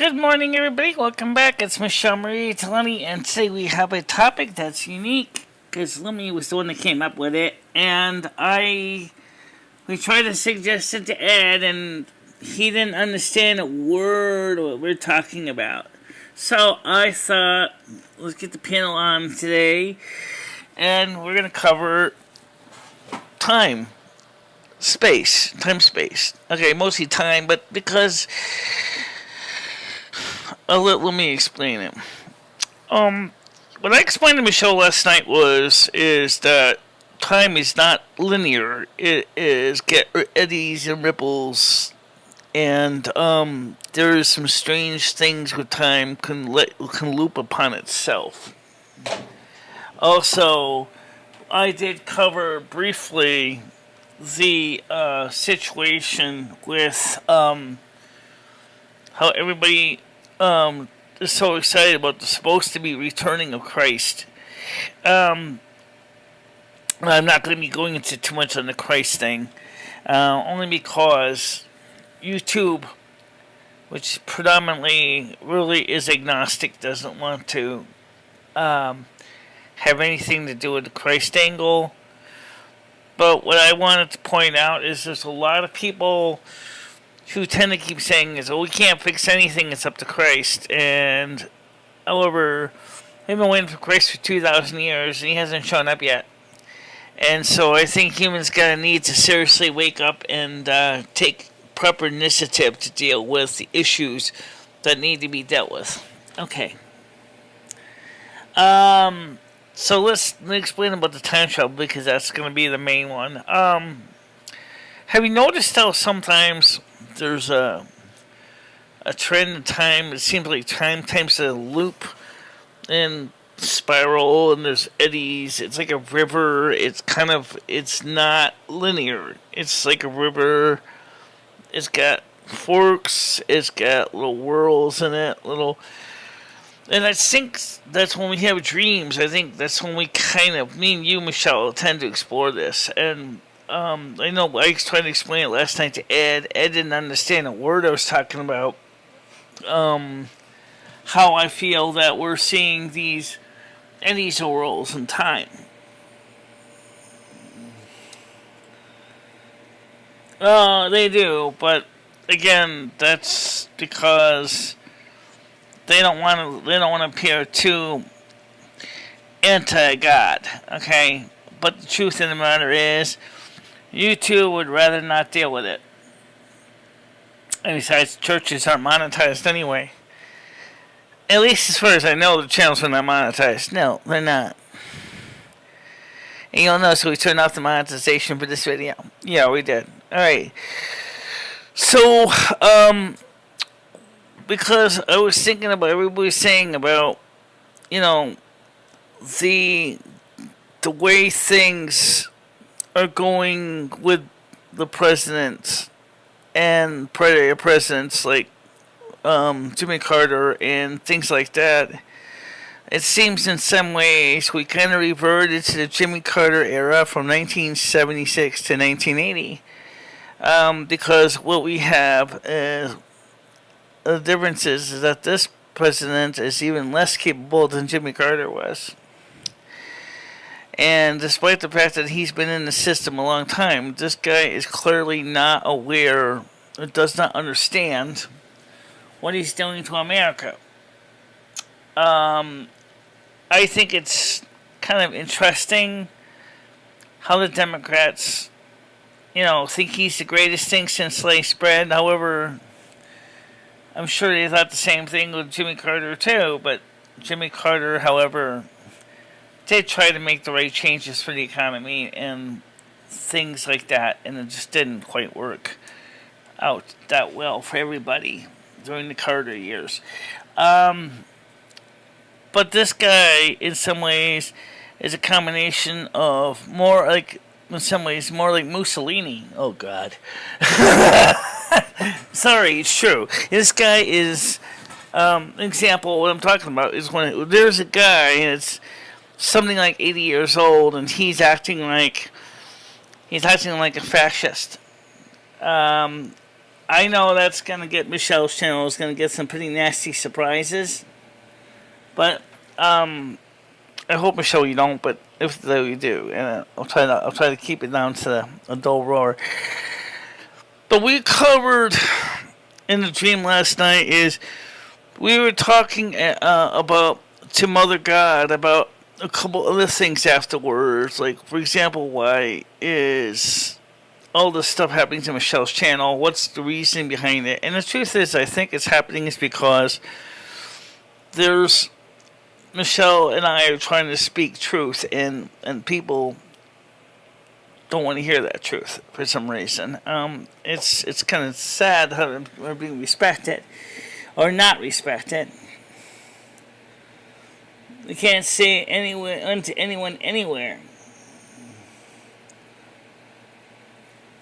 Good morning, everybody. Welcome back. It's MicheleMarieDalene, and today we have a topic that's unique because Lemmy was the one that came up with it, and we tried to suggest it to Ed, and he didn't understand a word of what we're talking about. So I thought, let's get the panel on today, and we're going to cover time. Space. Okay, mostly time, but because let me explain it. What I explained to Michelle last night is that time is not linear. It is eddies and ripples, and there is some strange things with time can loop upon itself. Also, I did cover briefly the situation with how everybody is so excited about the supposed to be returning of Christ. I'm not going to be going into too much on the Christ thing, only because YouTube, which predominantly really is agnostic, doesn't want to have anything to do with the Christ angle. But what I wanted to point out is there's a lot of people who tend to keep saying is, we can't fix anything, it's up to Christ. And, however, we've been waiting for Christ for 2,000 years, and he hasn't shown up yet. And so I think humans got a need to seriously wake up and take proper initiative to deal with the issues that need to be dealt with. Okay. So let's explain about the time travel, because that's going to be the main one. Have you noticed how sometimes there's a trend in time? It seems like time tends to loop and spiral, and there's eddies. It's like a river. It's not linear. It's like a river. It's got forks. It's got little whirls in it. And I think that's when we have dreams. I think that's when we me and you, Michelle, tend to explore this. And I know I tried to explain it last night to Ed. Ed didn't understand a word I was talking about. How I feel that we're seeing these eddies or whirls in time. They do, but again, that's because they don't want to appear too anti-God, okay? But the truth of the matter is, YouTube would rather not deal with it. And besides, churches aren't monetized anyway. At least as far as I know, the channels are not monetized. No, they're not. And you'll notice we turned off the monetization for this video. Yeah, we did. Alright. So, because I was thinking about everybody saying about, the way things are going with the presidents and prior presidents like Jimmy Carter and things like that. It seems in some ways we kind of reverted to the Jimmy Carter era from 1976 to 1980, because what we have is the difference is that this president is even less capable than Jimmy Carter was. And despite the fact that he's been in the system a long time, this guy is clearly not aware, or does not understand what he's doing to America. I think it's kind of interesting how the Democrats, think he's the greatest thing since sliced bread. However, I'm sure they thought the same thing with Jimmy Carter too, but Jimmy Carter, however, did try to make the right changes for the economy and things like that, and it just didn't quite work out that well for everybody during the Carter years. But this guy, in some ways, is a combination of more like Mussolini. Oh, God. Sorry, it's true. This guy is, an example, what I'm talking about is when there's a guy, and it's something like 80 years old, and he's acting like a fascist. I know that's going to get Michelle's channel is going to get some pretty nasty surprises. But I hope, Michelle, you don't. But if though you do, and I'll try to keep it down to a dull roar. But we covered in the dream last night is we were talking about to Mother God about a couple other things afterwards. Like, for example, why is all this stuff happening to Michelle's channel? What's the reason behind it? And the truth is, I think it's happening is because there's Michelle and I are trying to speak truth, and people don't want to hear that truth for some reason. It's kind of sad how we're being respected or not respected. We can't say anywhere unto anyone anywhere.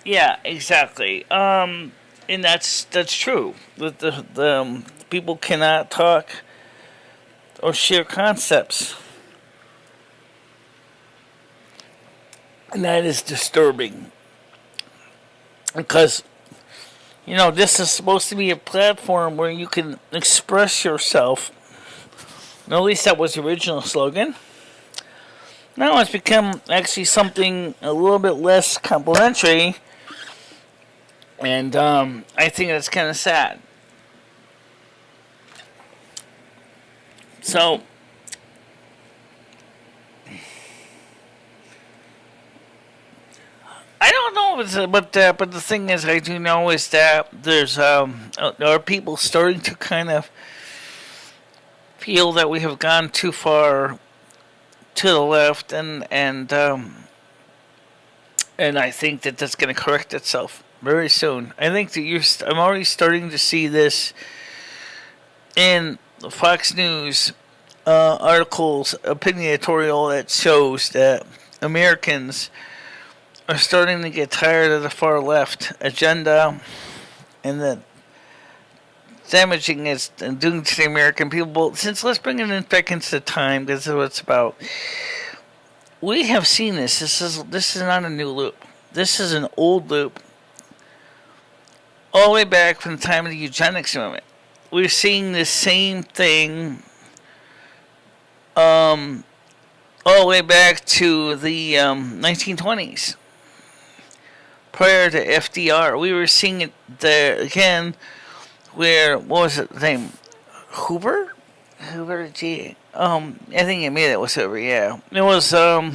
Yeah, exactly. And that's true. The people cannot talk or share concepts, and that is disturbing. Because this is supposed to be a platform where you can express yourself. At least that was the original slogan. Now it's become actually something a little bit less complimentary, and I think that's kind of sad. So, I don't know, but the thing is, I do know is that there are people starting to kind of feel that we have gone too far to the left, and I think that that's going to correct itself very soon. I think that I'm already starting to see this in the Fox News articles, opinion editorial that shows that Americans are starting to get tired of the far left agenda, and that damaging is and doing to the American people. Since let's bring it back into the time, because this is what it's about. We have seen this. This is not a new loop. This is an old loop, all the way back from the time of the eugenics movement. We're seeing the same thing, all the way back to the 1920s. Prior to FDR, we were seeing it there again. Where, what was it, the name? Hoover? Gee. I think it made it was Hoover, yeah. It was, the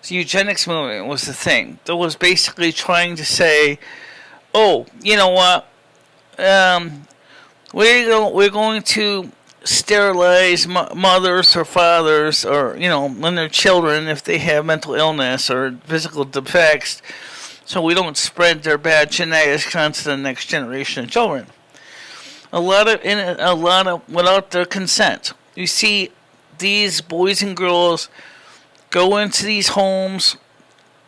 eugenics movement was the thing. That was basically trying to say, oh, you know what? We're going to sterilize mothers or fathers, or, when they're children, if they have mental illness or physical defects, so we don't spread their bad genetics onto the next generation of children. A lot of without their consent. You see these boys and girls go into these homes.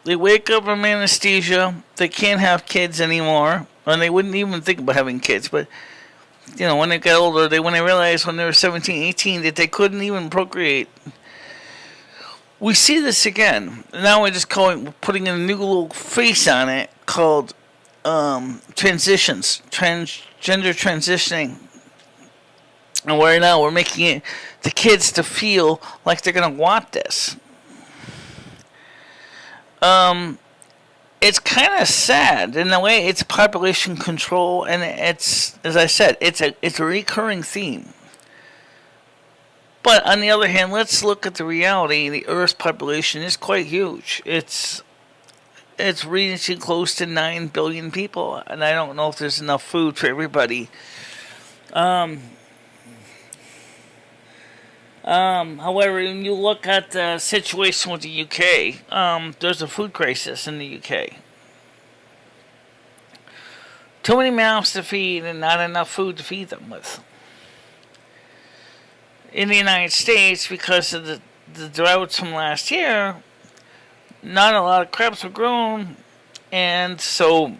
They wake up from anesthesia. They can't have kids anymore, and they wouldn't even think about having kids. But when they got older, when they realized when they were 17, 18 that they couldn't even procreate. We see this again. Now we're just putting a new little face on it called transitions, transgender transitioning. And right now we're making it the kids to feel like they're going to want this. It's kind of sad in a way. It's population control, and it's, as I said, it's a recurring theme. But on the other hand, let's look at the reality. The Earth's population is quite huge. It's reaching close to 9 billion people, and I don't know if there's enough food for everybody. However, when you look at the situation with the UK, there's a food crisis in the UK. Too many mouths to feed and not enough food to feed them with. In the United States, because of the droughts from last year, not a lot of crops were grown, and so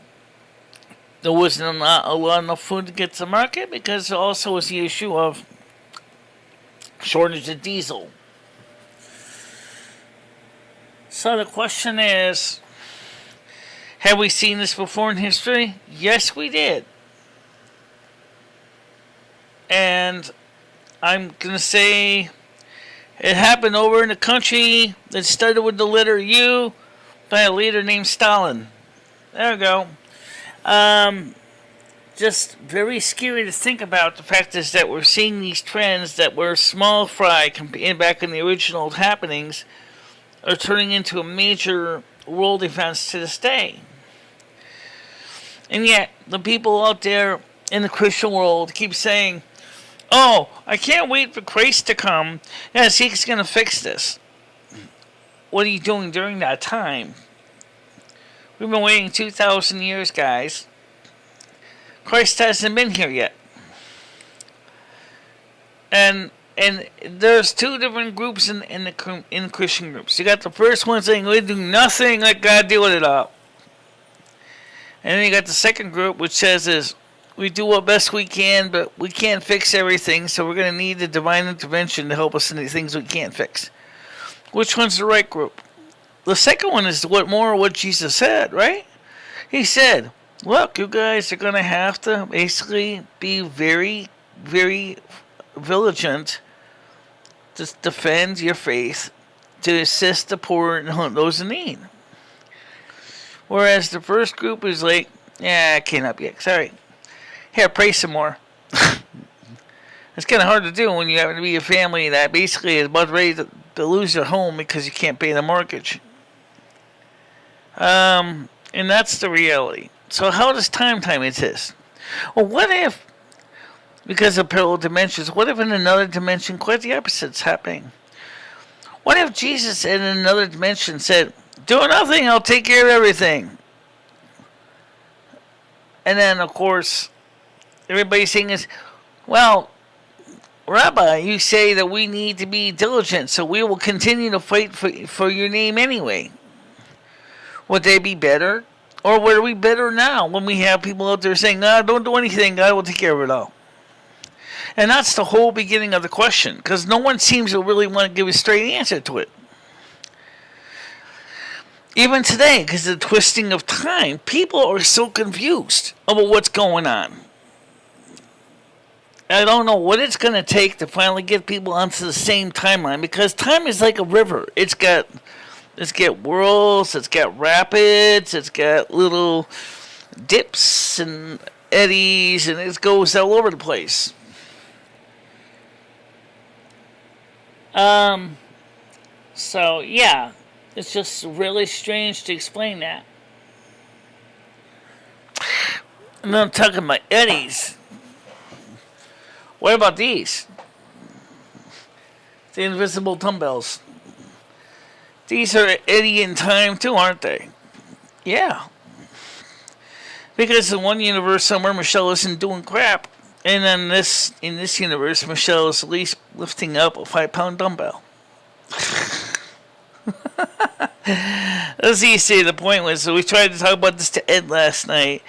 there wasn't a lot enough food to get to the market, because there also was the issue of shortage of diesel. So the question is, Have we seen this before in history? Yes, we did. And I'm going to say it happened over in a country that started with the letter U by a leader named Stalin. There we go. Just very scary to think about. The fact is that we're seeing these trends that were small fry back in the original happenings are turning into a major world events to this day. And yet, the people out there in the Christian world keep saying, oh, I can't wait for Christ to come. Yes, he's going to fix this. What are you doing during that time? We've been waiting 2,000 years, guys. Christ hasn't been here yet. And there's two different groups in the Christian groups. You got the first one saying, we do nothing, let God deal with it all. And then you got the second group, which says we do what best we can, but we can't fix everything, so we're going to need the divine intervention to help us in the things we can't fix. Which one's the right group? The second one is what Jesus said, right? He said, look, you guys are going to have to basically be very, very vigilant to defend your faith, to assist the poor and those in need. Whereas the first group is like, yeah, I can't help you. Sorry. Here, pray some more. It's kind of hard to do when you happen to be a family that basically is about ready to lose their home because you can't pay the mortgage. And that's the reality. So how does time exist? Well, what if, because of parallel dimensions, what if in another dimension quite the opposite's happening? What if Jesus in another dimension said, do nothing, I'll take care of everything? And then, of course, everybody's saying is, well, Rabbi, you say that we need to be diligent, so we will continue to fight for your name anyway. Would they be better? Or were we better now when we have people out there saying, no, don't do anything, God will take care of it all? And that's the whole beginning of the question, because no one seems to really want to give a straight answer to it. Even today, because of the twisting of time, people are so confused about what's going on. I don't know what it's going to take to finally get people onto the same timeline, because time is like a river. It's got whirls, it's got rapids, it's got little dips and eddies, and it goes all over the place. So, yeah, it's just really strange to explain that. And then I'm talking about eddies. What about these? The invisible dumbbells. These are eddying time too, aren't they? Yeah. Because in one universe somewhere, Michelle isn't doing crap. And then in this universe, Michelle is at least lifting up a 5-pound dumbbell. As you see, the point was, so we tried to talk about this to Ed last night,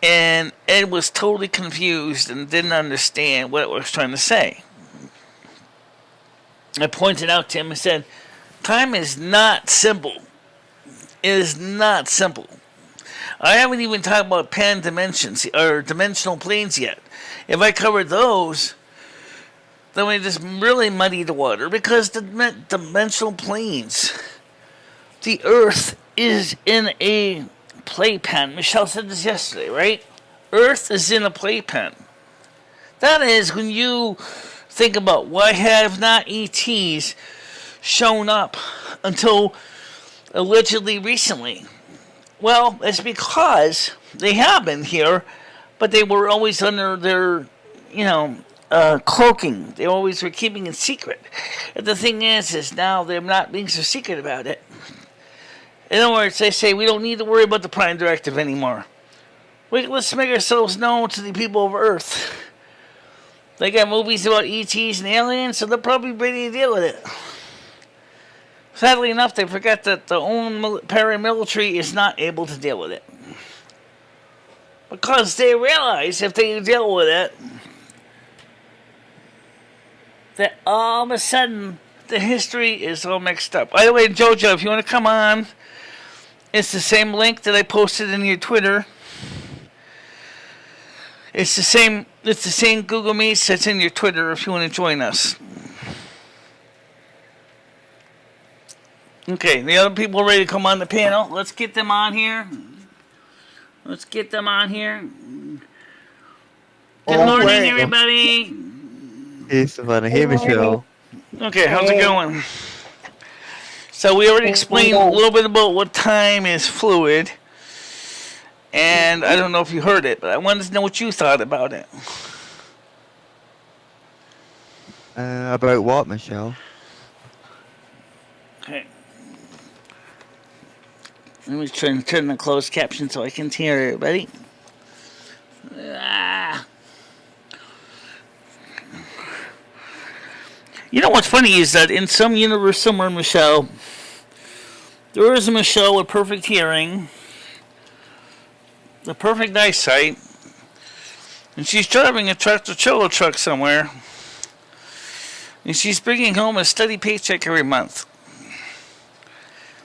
and Ed was totally confused and didn't understand what I was trying to say. I pointed out to him and said, time is not simple. It is not simple. I haven't even talked about pan dimensions or dimensional planes yet. If I covered those, then we just really muddy the water, because the dimensional planes, the Earth is in a playpen. Michelle said this yesterday, right? Earth is in a playpen. That is, when you think about why have not ETs shown up until allegedly recently. Well, it's because they have been here, but they were always under their, cloaking. They always were keeping it secret. And the thing is now they're not being so secret about it. In other words, they say we don't need to worry about the Prime Directive anymore. Let's make ourselves known to the people of Earth. They got movies about ETs and aliens, so they're probably ready to deal with it. Sadly enough, they forgot that the own paramilitary is not able to deal with it. Because they realize if they deal with it, that all of a sudden the history is all mixed up. By the way, Jojo, if you want to come on It's the same link that I posted in your Twitter. It's the same. It's the same Google Meets that's in your Twitter. If you want to join us. Okay, the other people are ready to come on the panel. Let's get them on here. Let's get them on here. Good morning, everybody. Hey, Savannah. Hey, Michelle. Okay, how's it going? So we already explained a little bit about what time is fluid. And I don't know if you heard it, but I wanted to know what you thought about it. About what, Michelle? Okay. Let me try and turn the closed caption so I can hear everybody. You know what's funny is that in some universe somewhere, Michelle, there is a Michelle with perfect hearing, the perfect eyesight, and she's driving a tractor-trailer truck somewhere, and she's bringing home a steady paycheck every month.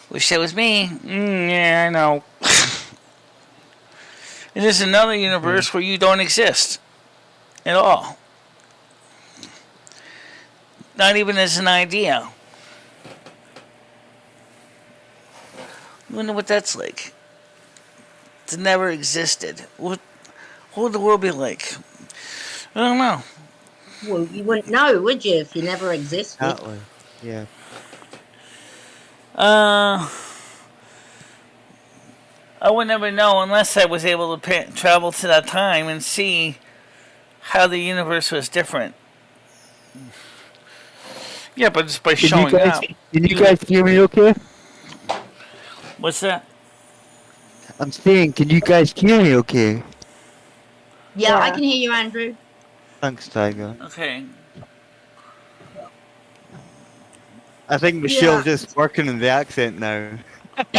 Wish that was me. Yeah, I know. It is another universe where you don't exist at all. Not even as an idea. I wonder what that's like. It never existed. What would the world be like? I don't know. Well, you wouldn't know, would you, if you never existed? Exactly. Yeah. I would never know unless I was able to travel to that time and see how the universe was different. Yeah, but just by showing up. Can you guys hear me okay? What's that? I'm saying, can you guys hear me okay? Yeah, I can hear you, Andrew. Thanks, Tiger. Okay. I think Michelle's just working on the accent now.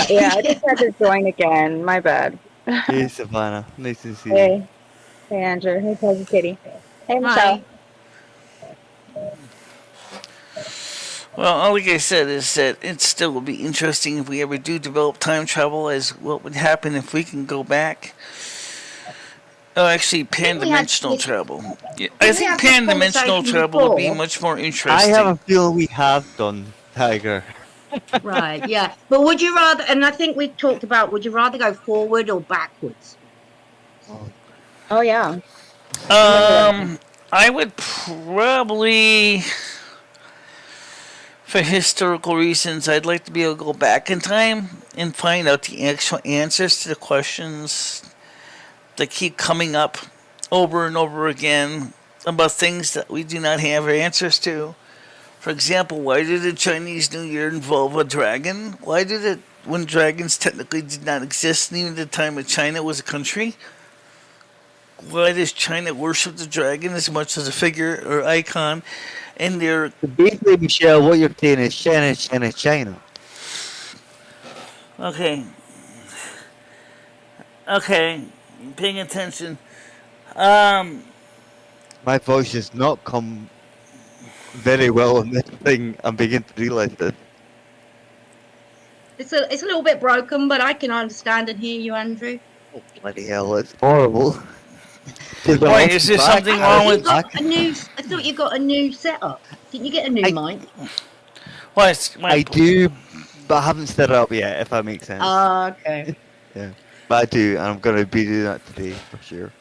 Yeah, I just had to join again. My bad. Hey, Savannah. Nice to see you. Hey. Hey, Andrew. Hey, Cousin Kitty. Hey, Michelle. Well, all like I said is that it still will be interesting if we ever do develop time travel as what would happen if we can go back. Oh, actually, pan-dimensional travel. Yeah, I think pan-dimensional travel would be much more interesting. I have a feeling we have done, Tiger. Right, yeah. But would you rather, and I think we talked about, would you rather go forward or backwards? Oh, yeah. I would probably, for historical reasons, I'd like to be able to go back in time and find out the actual answers to the questions that keep coming up over and over again about things that we do not have answers to. For example, why did the Chinese New Year involve a dragon? Why did it, when dragons technically did not exist, and even at the time of China was a country? Why does China worship the dragon as much as a figure or icon? And they're... So basically, Michelle, what you're saying is China, China, China. Okay. Okay. Paying attention. My voice does not come very well on this thing. I'm beginning to realize that. It's a little bit broken, but I can understand and hear you, Andrew. Oh, bloody hell, it's horrible. Wait, is there something wrong with... I thought you got a new setup. Didn't you get a new mic? Well, I do, but I haven't set it up yet, if that makes sense. Okay. Yeah, but I do, and I'm going to be doing that today, for sure.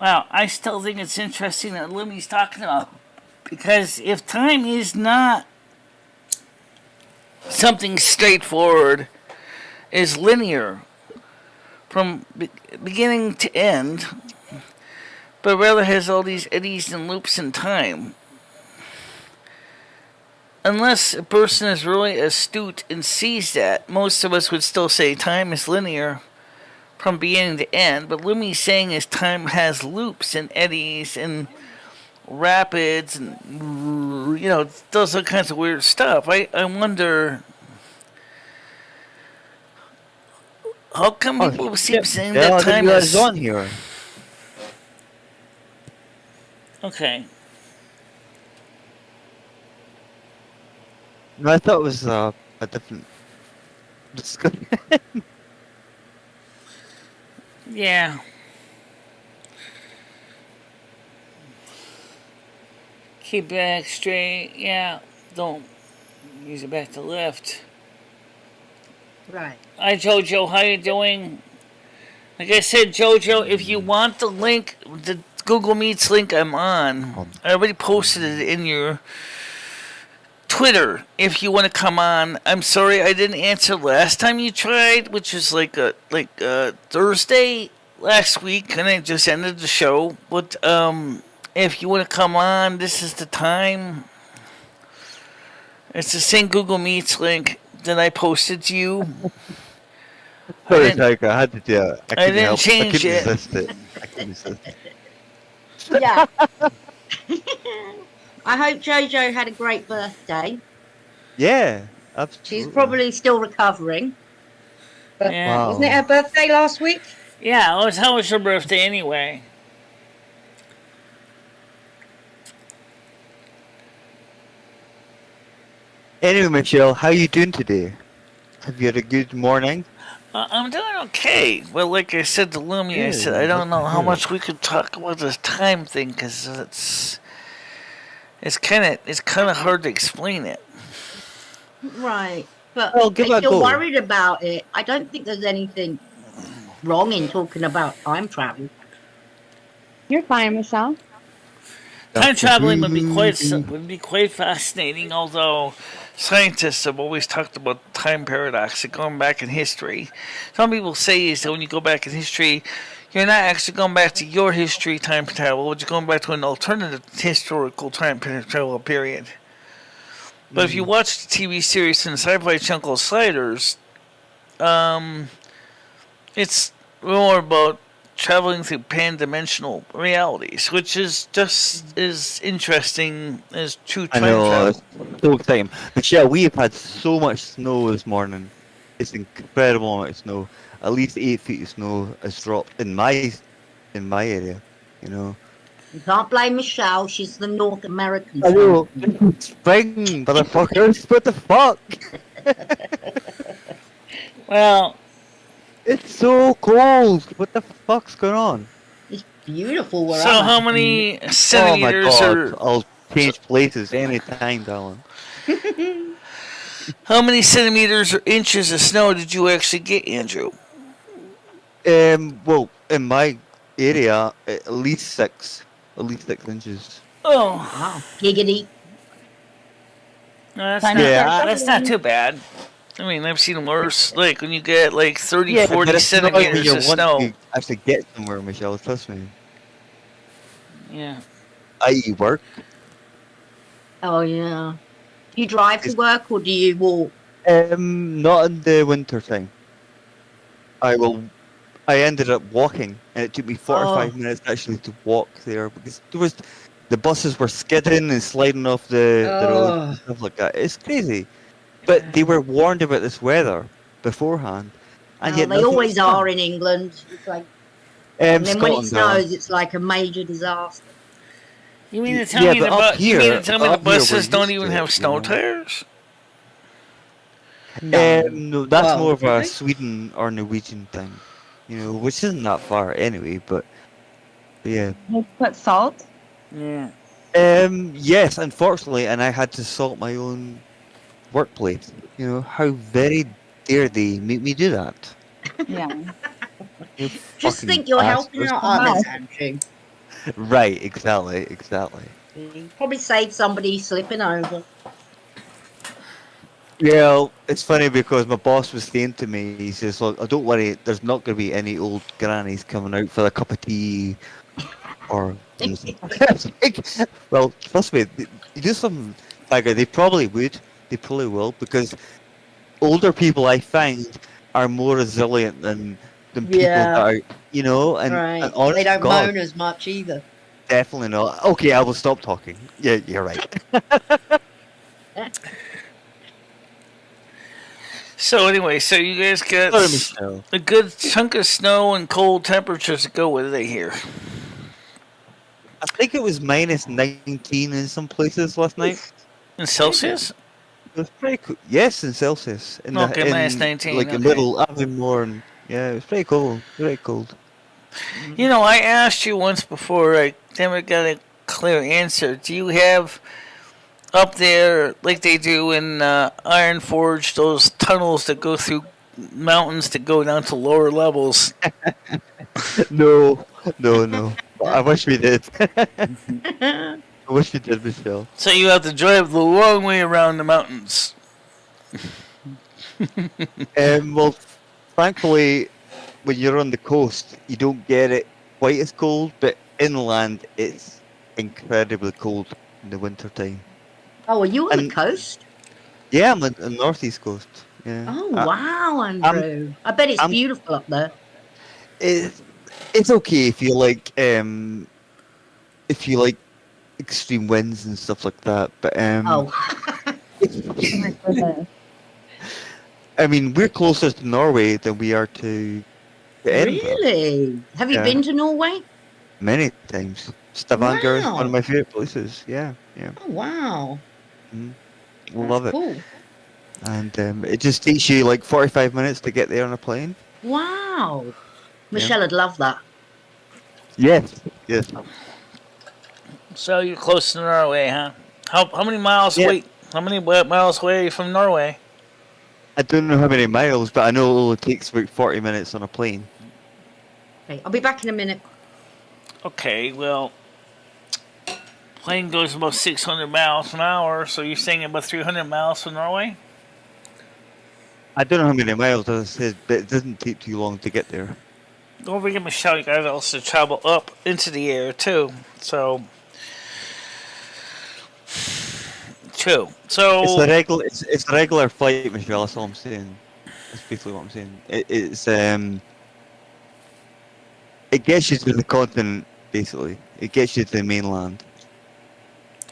Wow, I still think it's interesting that Lumi's talking about, because if time is not something straightforward, is linear from beginning to end, but rather has all these eddies and loops in time. Unless a person is really astute and sees that, most of us would still say time is linear from beginning to end, but Lumi's saying is time has loops and eddies and rapids and, you know, does all kinds of weird stuff. I wonder... How come people keep saying that time is on here? Okay. No, I thought it was a different Yeah. Keep back straight. Yeah. Don't use it back to left. Right. Hi, Jojo. How you doing? Like I said, Jojo, if you want the link, the Google Meets link I'm on, I already posted it in your Twitter. If you want to come on, I'm sorry I didn't answer last time you tried, which was like Thursday last week, and I just ended the show. But if you want to come on, this is the time. It's the same Google Meets link that I posted to you. Sorry, Tiger, I had to do it. I didn't change it. I couldn't resist it. Yeah. I hope Jojo had a great birthday. Yeah, absolutely. She's probably still recovering. But Yeah. wasn't it her birthday last week? Yeah, how was your birthday anyway? Anyway, Michelle, how you doing today? Have you had a good morning? I'm doing okay. Well, like I said to Lumi, I said I don't know how much we could talk about this time thing because it's kind of hard to explain it. Right. But Well, give it a if you're go. worried about it, I don't think there's anything wrong in talking about time travel. You're fine, Michelle. Time traveling would be quite fascinating, although scientists have always talked about the time paradox of going back in history. Some people say is that when you go back in history, you're not actually going back to your history time travel, but you're going back to an alternative historical time travel period. But if you watch the TV series in the Sci-Fi Channel Sliders, it's more about traveling through pan-dimensional realities, which is just as interesting as true time travel. It's so exciting. Michelle, we have had so much snow this morning. It's an incredible amount of snow. At least 8 feet of snow has dropped in my area. You know. You can't blame Michelle. She's the North American. I know. Spring, motherfuckers. What the fuck? Well, it's so cold. What the fuck's going on? It's beautiful where so I'm how at. many Oh my centimeters god. I'll change places anytime, darling. How many centimeters or inches of snow did you actually get, Andrew? Well, in my area, at least 6 inches. Oh, Wow. Giggity. no, Yeah. that's not too bad. I mean, I've seen worse. Like when you get like 30, 40 but it's not when centimeters you of want snow. to actually get somewhere, Michelle. Trust me. Yeah. I.e. work. Oh, yeah. Do you drive to work or do you walk? Not in the winter time. I ended up walking, and it took me 45 minutes actually to walk there because the buses were skidding and sliding off the road and stuff like that. It's crazy, but they were warned about this weather beforehand, and yet They nothing always was done. are in England. It's like, and then when it Scotland, snows, it's like a major disaster. You mean to tell Yeah, me but up you mean here- to tell me the up here we're buses don't used even to have it, snow you know. tires? No, that's Well, more of a really? Sweden or Norwegian thing, which isn't that far anyway. But yeah. You put salt. Yeah. Yes, unfortunately, and I had to salt my own workplace. How very dare they make me do that? Yeah. You Just fucking think you're helping bastards. out others, Andrew. Right, exactly. You probably saved somebody slipping over. Yeah, it's funny because my boss was saying to me, he says, "Look, don't worry, there's not going to be any old grannies coming out for a cup of tea or." Well, trust me, you do something like that, they probably would. They probably will because older people I find are more resilient than people Yeah. that are, and Right. honest They to don't God, moan as much either. definitely not. Okay, I will stop talking. Yeah, you're right. So anyway, so you guys got Sorry, Michelle. a good chunk of snow and cold temperatures to go with it here. I think it was minus 19 in some places last night. In Celsius? was pretty cool. Yes, in Celsius. Okay, minus in 19. like Okay. the middle, Avonmore, and yeah, it was pretty cold. Very cold. You know, I asked you once before. I never got a clear answer. Do you have up there, like they do in Iron Forge, those tunnels that go through mountains to go down to lower levels? No. I wish we did. I wish we did, Michelle. So you have to drive the long way around the mountains. Well, thankfully, when you're on the coast, you don't get it quite as cold, but inland, it's incredibly cold in the winter time. Oh, are you on the And- coast? Yeah, I'm on the northeast coast. Yeah. Oh, wow, Andrew. I bet it's I'm- beautiful up there. It's okay if you like extreme winds and stuff like that, but Oh, I mean, we're closer to Norway than we are to Edinburgh. really? Have you Yeah. been to Norway? Many times. Stavanger is Wow. one of my favorite places. Yeah. Oh, wow. Love it. Cool. And it just takes you like 45 minutes to get there on a plane. Wow. Michelle would love that. Yes. So you're close to Norway, huh? How many miles Yeah. away? How many miles away from Norway? I don't know how many miles, but I know it only takes about 40 minutes on a plane. Okay, I'll be back in a minute. Okay, well, plane goes about 600 miles an hour, so you're saying about 300 miles from Norway? I don't know how many miles, as I said, but it doesn't take too long to get there. Don't forget, Michelle, you guys also travel up into the air, too. So, true. So, It's a regular flight, Michelle. That's all I'm saying. That's basically what I'm saying. It gets you to the continent, basically. It gets you to the mainland.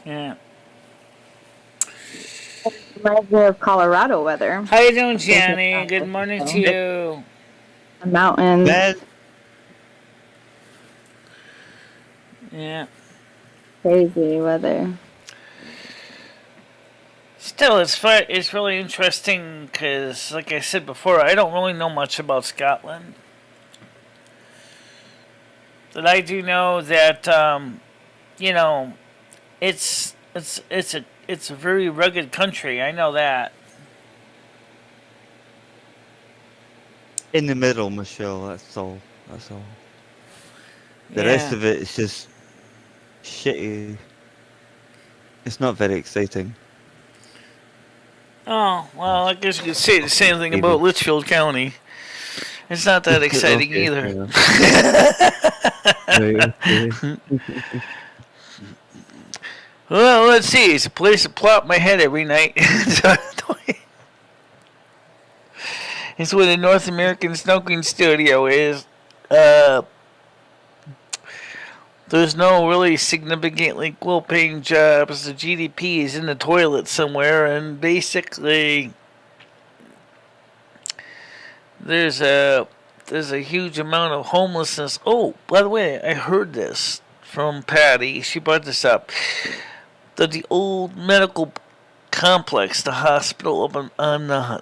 yeah. Reminds me of Colorado weather. How you doing, Gianni? Good morning to you. The mountains. Then, Yeah. Crazy weather. Still, it's really interesting because, like I said before, I don't really know much about Scotland. But I do know that, you know, it's a very rugged country. I know that. in the middle, Michelle. That's all. The rest of it is just shitty. It's not very exciting. Oh, well, I guess you could say the same thing about Litchfield County. It's not that exciting Okay, either. Right, okay. Well, let's see. It's a place to plop my head every night. It's where the North American Smoking Studio is. There's no really significantly well-paying jobs. The GDP is in the toilet somewhere, and basically, there's a huge amount of homelessness. Oh, by the way, I heard this from Patty. She brought this up. That the old medical complex, the hospital up on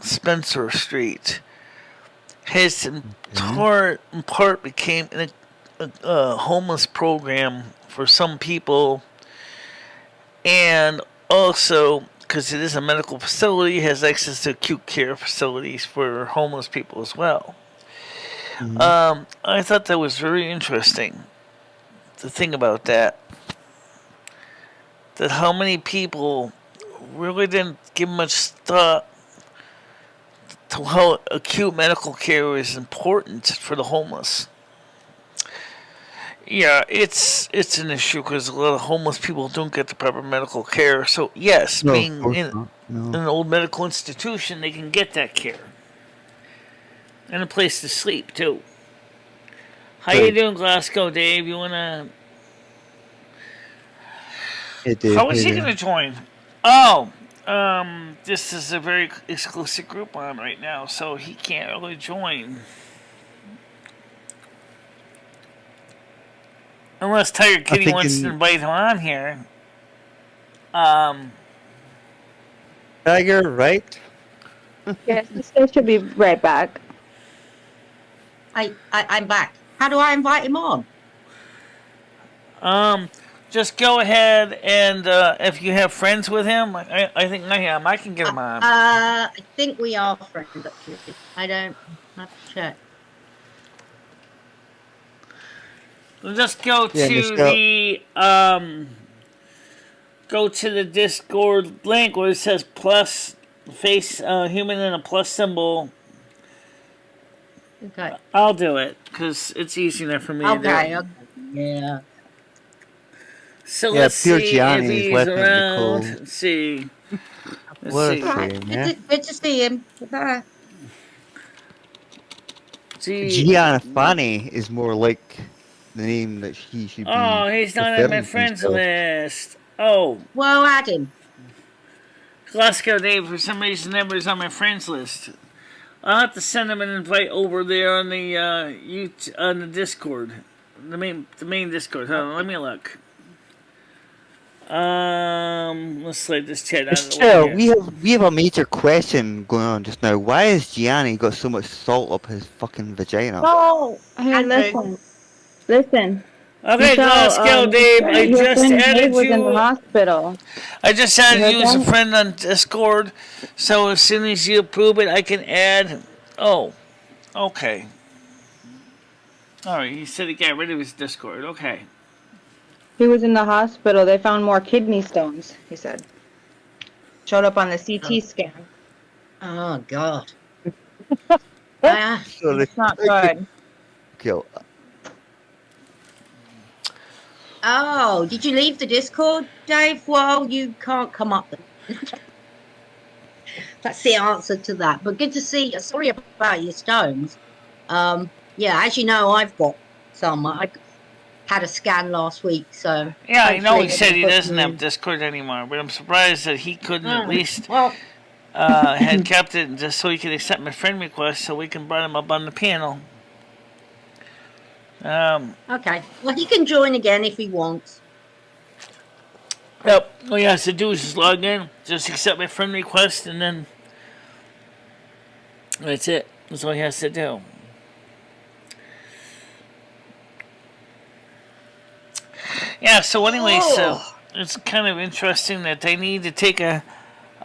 Spencer Street, has in part became a homeless program for some people, and also because it is a medical facility, has access to acute care facilities for homeless people as well. I thought that was very interesting to think about that. That how many people really didn't give much thought to how acute medical care is important for the homeless. Yeah, it's an issue because a lot of homeless people don't get the proper medical care. So yes, No, of being course in not. No. an old medical institution, they can get that care and a place to sleep too. How you Right. doing, Glasgow Dave? You wanna? It did. How is he gonna join? Oh, this is a very exclusive group on right now, so he can't really join. Unless Tiger Kitty think wants to in- invite him on here. Tiger, right? Yes, this guy should be right back. I'm back. How do I invite him on? Just go ahead and if you have friends with him, I think I am. I can get him on. I think we are friends, actually. I don't have to check. Just go to the Discord link where it says plus face human and a plus symbol. Okay. I'll do it because it's easy enough for me to do. Okay. Yeah. So let's see if he's around. Nicole. Let's see. Good to see him. Bye. Gianna Fanny is more like the name that he should be. Oh, he's not on my friends list. Oh. Well, add him. Glasgow Dave, for some reason, never is on my friends list. I'll have to send him an invite over there on the on the Discord, the main Discord. Hold on, let me look. Let's slide this chat out of the way here. We have a major question going on just now. Why has Gianni got so much salt up his fucking vagina? Oh, hey, listen. Okay, Glasgow Dave, I just added was you. In the hospital. I just added you as a friend on Discord, so as soon as you approve it, I can add. Oh, okay. All right, he said he got rid of his Discord. Okay. He was in the hospital. They found more kidney stones, he said. Showed up on the CT scan. Oh, God. It's not good. Kill. Oh, did you leave the Discord, Dave? Well, you can't come up. That's the answer to that. But good to see you. Sorry about your stones. Yeah, as you know, I've got some. I had a scan last week, so... Yeah, I know he said he doesn't have Discord anymore, but I'm surprised that he couldn't at least had kept it just so he could accept my friend request so we can bring him up on the panel. Okay. Well, he can join again if he wants. Yep. All he has to do is just log in, just accept my friend request, and then that's it. That's all he has to do. Yeah, so anyway, so it's kind of interesting that they need to take a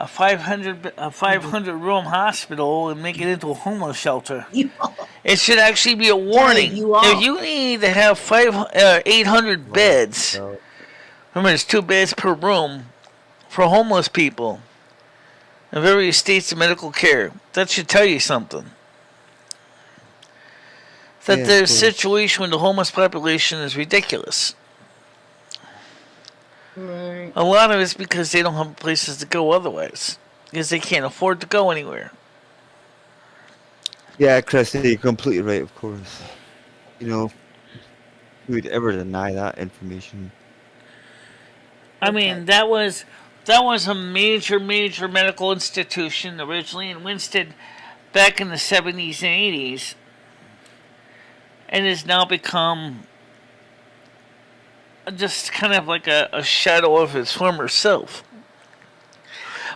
500 room hospital and make it into a homeless shelter. It should actually be a warning. If you need to have 800 beds, remember it's 2 beds per room for homeless people in various states of medical care. That should tell you something. That the situation with the homeless population is ridiculous. Right. A lot of it's because they don't have places to go otherwise. Because they can't afford to go anywhere. Yeah, Chris, you're completely right, of course. You know, who would ever deny that information? I mean, that was a major medical institution originally in Winston back in the 70s and 80s. And has now become just kind of like a shadow of its former self.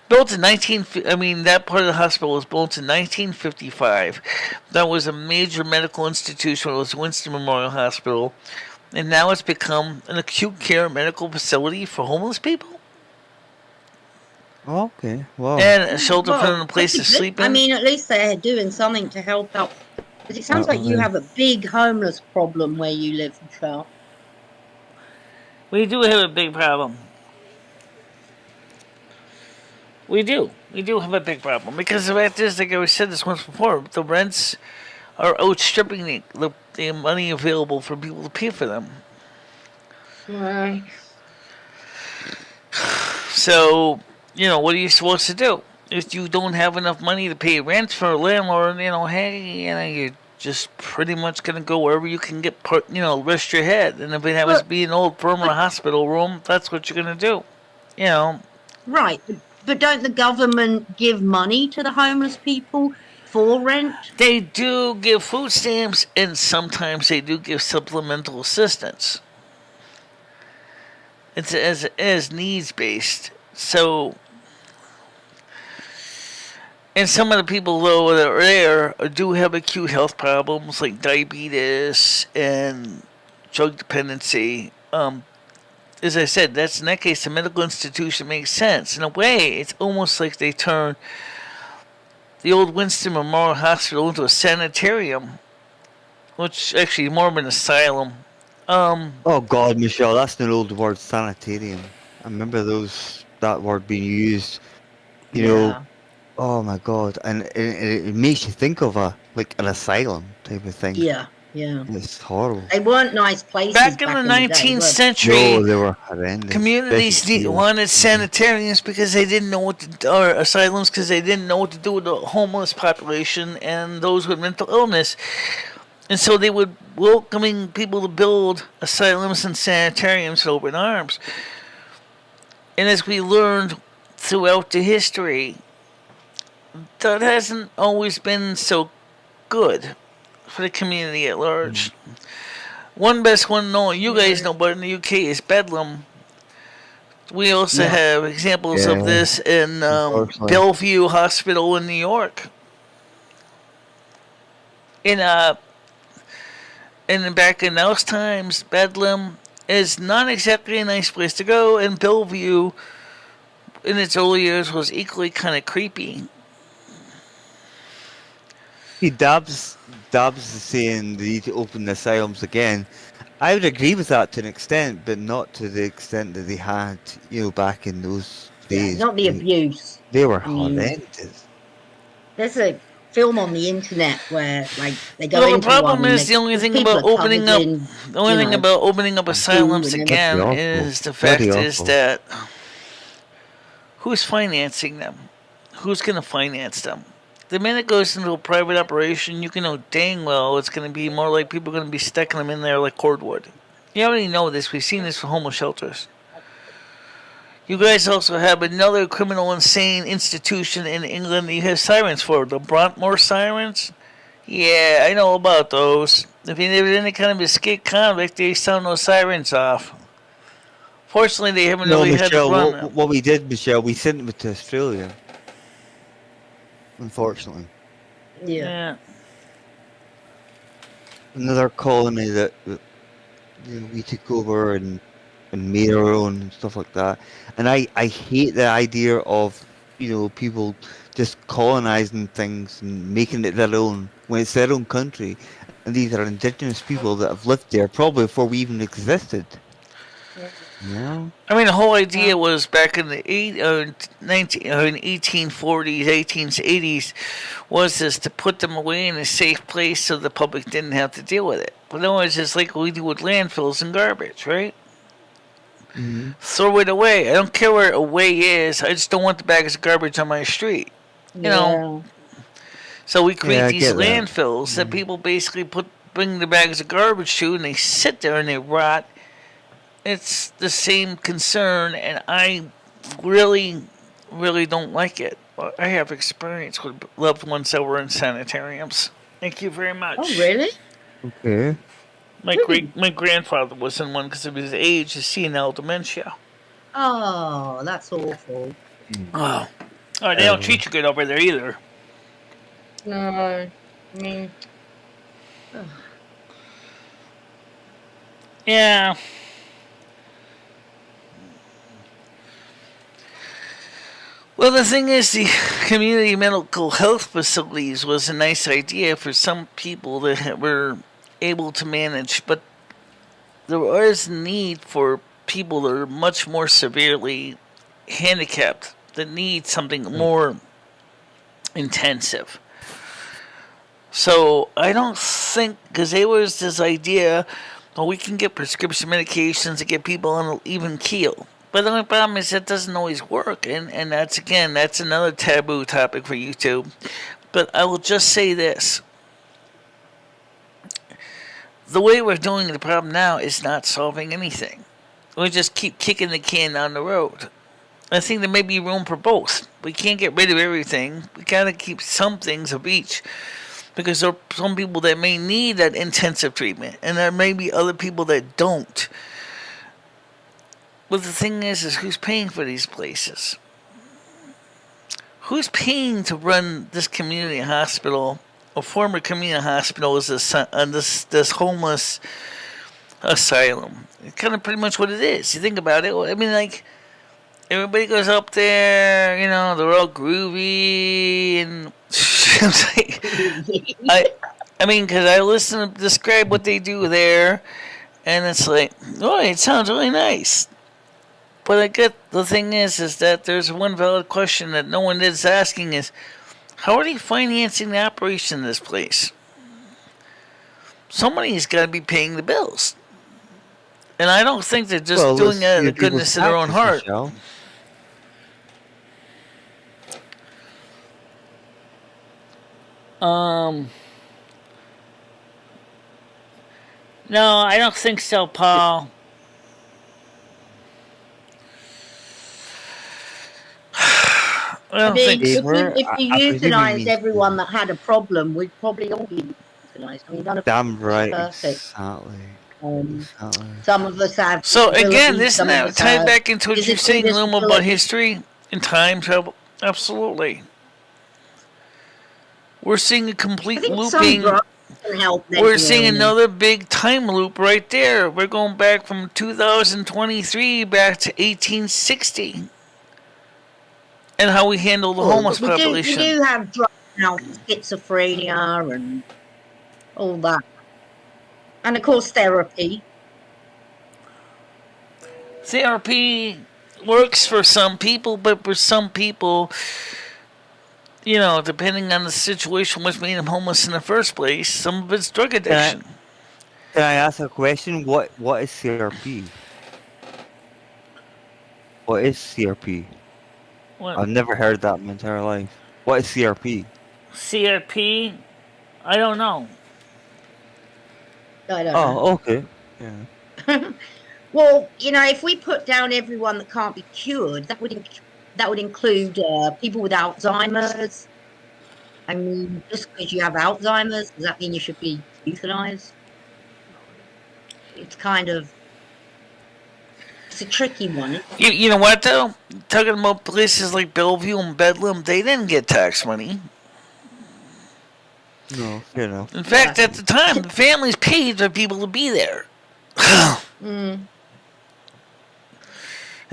Built in that part of the hospital was built in 1955. That was a major medical institution. It was Winston Memorial Hospital. And now it's become an acute care medical facility for homeless people. Oh, okay, wow. And a shelter for them, a place to sleep in. I mean, at least they're doing something to help out. Because it sounds like you have a big homeless problem where you live, Michelle. We do have a big problem. We do have a big problem. Because the fact is, like I said this once before, the rents are outstripping the money available for people to pay for them. Right. So, what are you supposed to do? If you don't have enough money to pay rent for a landlord, you're just pretty much going to go wherever you can get, rest your head. And if it happens to be an old permanent hospital room, that's what you're going to do. Right. But don't the government give money to the homeless people for rent? They do give food stamps, and sometimes they do give supplemental assistance. It's as needs-based. So, And some of the people, though, that are there do have acute health problems like diabetes and drug dependency. As I said, in that case, the medical institution makes sense. In a way, it's almost like they turn the old Winston Memorial Hospital into a sanitarium, which actually more of an asylum. Oh God, Michelle, that's an old word, sanitarium. I remember that word being used. You know, oh my God, and it makes you think of an asylum type of thing. Yeah, yeah. It's horrible. They weren't nice places Back in the day, 19th were they? century, No, they were horrendous. communities wanted sanitariums because they didn't know or asylums because they didn't know what to do with the homeless population and those with mental illness. And so they would welcoming people to build asylums and sanitariums with open arms. And as we learned throughout the history, that hasn't always been so good for the community at large. One best one known, you guys know, but in the UK is Bedlam. We also have examples of this in Bellevue Hospital in New York. Back in those times, Bedlam is not exactly a nice place to go, and Bellevue, in its early years, was equally kind of creepy. Dabs is saying they need to open the asylums again. I would agree with that to an extent, but not to the extent that they had, back in those days. Not the abuse. They were horrendous. There's a film on the internet where they go into the problem is the only thing about opening up asylums again is the fact is that who's financing them? Who's going to finance them? The minute it goes into a private operation, you can know dang well it's going to be more like people are going to be sticking them in there like cordwood. You already know this. We've seen this for homeless shelters. You guys also have another criminal insane institution in England that you have sirens for. The Brontmore sirens? Yeah, I know about those. If you never any kind of escaped convict, they sound those sirens off. Fortunately, they haven't really had to run them. What we did, Michelle, we sent them to Australia. Unfortunately. Yeah. Another colony that we took over and made our own and stuff like that. And I hate the idea of people just colonizing things and making it their own when it's their own country. And these are indigenous people that have lived there probably before we even existed. Yeah. I mean, the whole idea was back in the 1840s, 1880s, was this to put them away in a safe place so the public didn't have to deal with it. But no, it's just like we do with landfills and garbage, right? Mm-hmm. Throw it away. I don't care where away is. I just don't want the bags of garbage on my street. You know. So we create these landfills that people basically bring the bags of garbage to, and they sit there and they rot. It's the same concern, and I really, really don't like it. I have experience with loved ones that were in sanitariums. Thank you very much. Oh, really? Okay. My grandfather was in one because of his age, his senile dementia. Oh, that's awful. Oh, they don't treat you good over there either. No, I mean... Yeah. Well, the thing is, the community mental health facilities was a nice idea for some people that were able to manage, but there is need for people that are much more severely handicapped that need something more intensive. So I don't think, because there was this idea, well, we can get prescription medications to get people on an even keel. But the only problem is that doesn't always work, and that's another taboo topic for YouTube. But I will just say this. The way we're doing the problem now is not solving anything. We just keep kicking the can down the road. I think there may be room for both. We can't get rid of everything. We gotta keep some things of each. Because there are some people that may need that intensive treatment, and there may be other people that don't. But the thing is who's paying for these places? Who's paying to run this community hospital, a former community hospital, is this homeless asylum? It's kind of pretty much what it is. You think about it. I mean, like, everybody goes up there, you know, they're all groovy, and I mean, because I listen to describe what they do there, and it's like, oh, it sounds really nice. But I get the thing is that there's one valid question that no one is asking is, how are they financing the operation of this place? Somebody's got to be paying the bills. And I don't think they're just doing it out of the goodness of their own heart. No, I don't think so, Paul. I mean, if you euthanized everyone that had a problem, we'd probably all be euthanized. I mean, none of damn right, perfect. exactly. Some of us have. So again, this now tied back into what you're saying, Luma, about history and time travel. Absolutely, we're seeing a complete looping. We're seeing another big time loop right there. We're going back from 2023 back to 1860. And how we handle the homeless population. We do have drugs now, schizophrenia and all that. And of course therapy. Therapy works for some people, but for some people, you know, depending on the situation which made them homeless in the first place, some of it's drug addiction. Can I ask a question? What is CRP? What is CRP? What? I've never heard that in my entire life. What is CRP? CRP? I don't know. I don't know. Oh, okay. Yeah. Well, you know, if we put down everyone that can't be cured, that would include people with Alzheimer's. I mean, just because you have Alzheimer's, does that mean you should be euthanized? It's kind of... It's a tricky one. You know what, though? Talking about places like Bellevue and Bedlam, they didn't get tax money. No, you know. In fact, at the time, the families paid for people to be there. They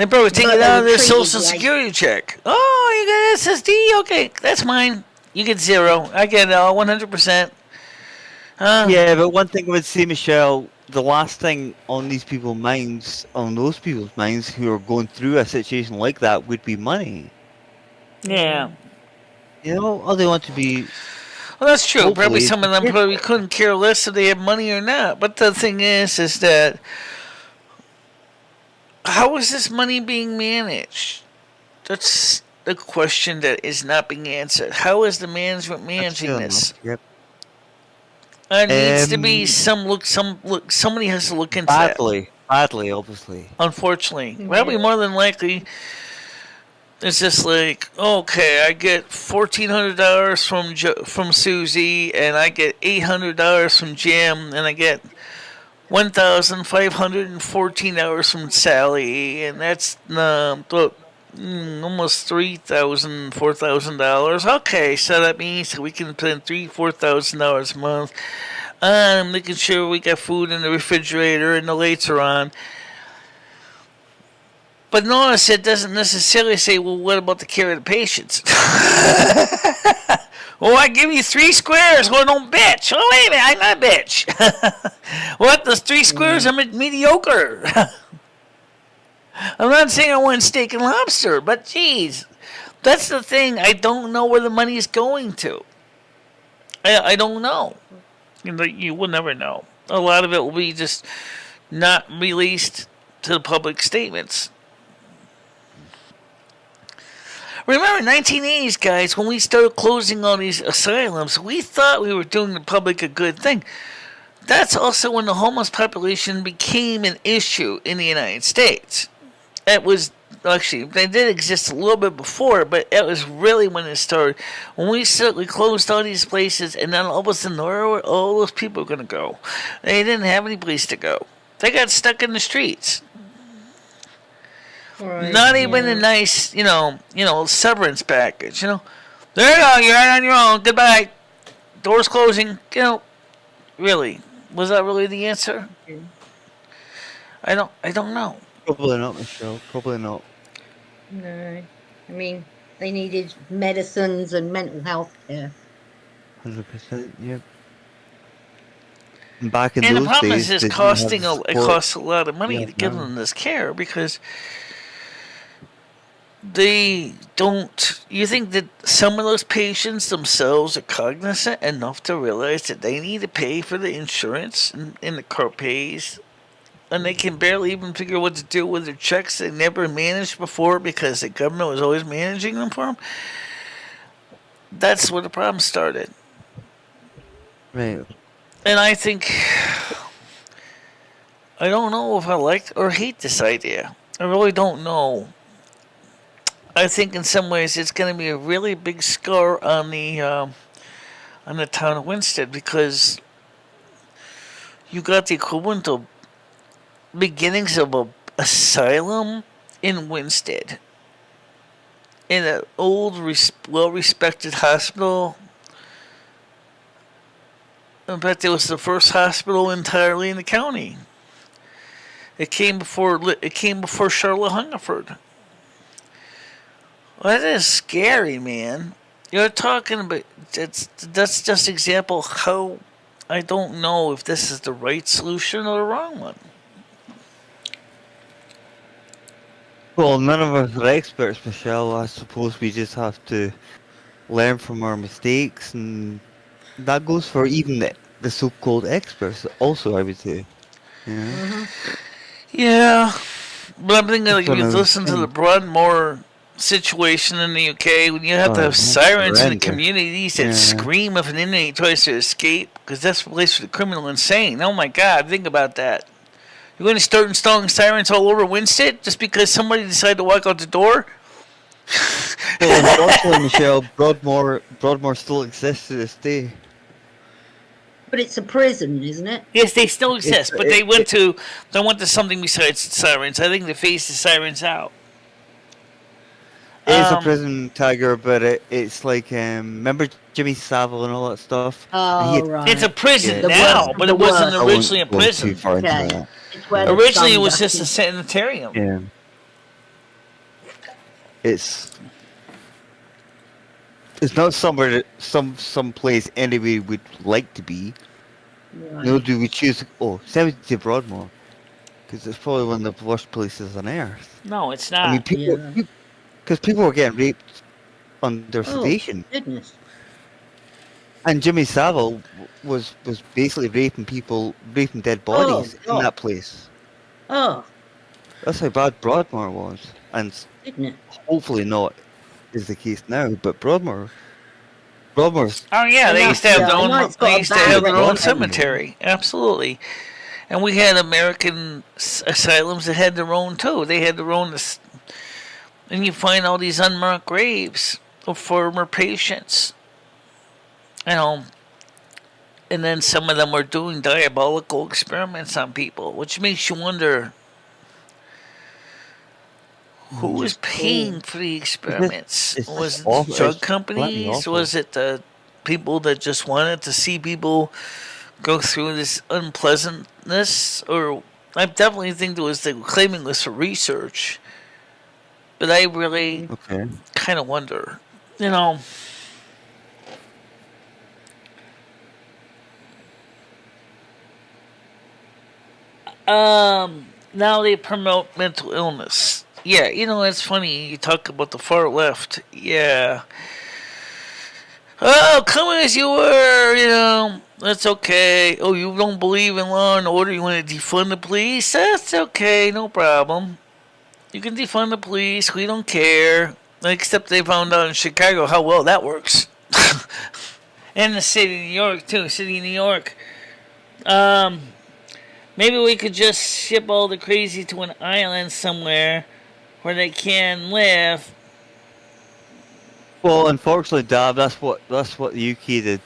probably take it out of their social security check. Oh, you got SSD? Okay, that's mine. You get 0. I get 100%. Yeah, but one thing I would say, Michelle, the last thing on those people's minds who are going through a situation like that would be money. Yeah. You know, all they want to be... Well, that's true. Probably some of them probably couldn't care less if they have money or not. But the thing is that how is this money being managed? That's the question that is not being answered. How is the management managing this? Yep. There needs to be somebody has to look into that. Badly, obviously. Unfortunately. Probably more than likely, it's just like, okay, I get $1,400 from Susie, and I get $800 from Jim, and I get $1,514 from Sally, and that's almost $3,000, $4,000. Okay, so that means we can spend $3,000-$4,000 a month on making sure we got food in the refrigerator and the lights are on. But notice it doesn't necessarily say, well, what about the care of the patients? Well, I give you 3 squares. Well, don't bitch. Oh, wait a minute, I'm not a bitch. What? Those 3 squares are mediocre. I'm not saying I want steak and lobster, but geez, that's the thing. I don't know where the money is going to. I don't know. You will never know. A lot of it will be just not released to the public statements. Remember, 1980s, guys, when we started closing all these asylums, we thought we were doing the public a good thing. That's also when the homeless population became an issue in the United States. It was, actually, they did exist a little bit before, but it was really when it started. When we closed all these places, and then all of a sudden, where were all those people going to go? They didn't have any place to go. They got stuck in the streets. Right, Not even a nice, severance package. There you go. You're out on your own. Goodbye. Doors closing. Really, was that really the answer? Okay. I don't know. Probably not, Michelle. Probably not. No. I mean, they needed medicines and mental health care. 100%. Yep. And back in And the those problem days, is, they it's didn't have costing the it support. costs a lot of money Yeah, to give no. them this care because they don't. You think that some of those patients themselves are cognizant enough to realize that they need to pay for the insurance and the co-pays, and they can barely even figure what to do with their checks they never managed before because the government was always managing them for them? That's where the problem started. Right. And I think, I don't know if I like or hate this idea. I really don't know. I think in some ways it's going to be a really big scar on the town of Winston because you got the equivalent of beginnings of a asylum in Winsted, in an old, well-respected hospital. In fact, it was the first hospital entirely in the county. It came before Charlotte Hungerford. Well, that is scary, man. You're talking about that's just example how I don't know if this is the right solution or the wrong one. Well, none of us are experts, Michelle. I suppose we just have to learn from our mistakes, and that goes for even the so-called experts. Also, I would say. Yeah. Yeah, but I'm thinking like if you That's what I was listen to the saying. Broadmoor situation in the UK, when you have to have That's sirens in the horrendous. communities that Yeah. scream if an inmate tries to escape, because that's the place for the criminal insane. Oh my God, think about that. You're going to start installing sirens all over Winsted just because somebody decided to walk out the door? Well, unfortunately, Michelle, Broadmoor still exists to this day. But it's a prison, isn't it? Yes, they still exist, but they it- went to something besides sirens. I think they phased the sirens out. It is a Um, prison, Tiger, but it's like remember Jimmy Savile and all that stuff. And he Oh, had- right. It's a prison Yeah. The now, worst but of it the wasn't worst. I won't originally a go prison. too far into Okay. that. It's where the Originally, it scum was just a goes. sanitarium. Yeah. It's not somewhere that some place anybody would like to be. Right. Nor do we choose. Oh, send it to Broadmoor, because it's probably one of the worst places on earth. No, it's I mean, not. people, Yeah. because people were getting raped under Oh, sedation, goodness. and Jimmy Savile was basically raping dead bodies in God. that place. Oh, That's how bad Broadmoor was, and goodness. hopefully not is the case now. But Broadmoor's Oh yeah, they used to have their I own. know it's got They a used to bad have their own reputation. cemetery. Absolutely, and we had American asylums that had their own too. They had their own, and you find all these unmarked graves of former patients. And then some of them were doing diabolical experiments on people, which makes you wonder who was paying for the experiments. it's Was it awful. drug It's companies? awful. Was it the people that just wanted to see people go through this unpleasantness? Or I definitely think they were claiming this for research. But I really Okay. kind of wonder, Now they promote mental illness. Yeah, it's funny. You talk about the far left. Yeah. Oh, come as you were, that's okay. Oh, you don't believe in law and order? You want to defund the police? That's okay, no problem. You can defund the police. We don't care. Except they found out in Chicago how well that works. And the city of New York, too. City of New York. Maybe we could just ship all the crazy to an island somewhere where they can live. Well, unfortunately, Dab, that's what the UK did.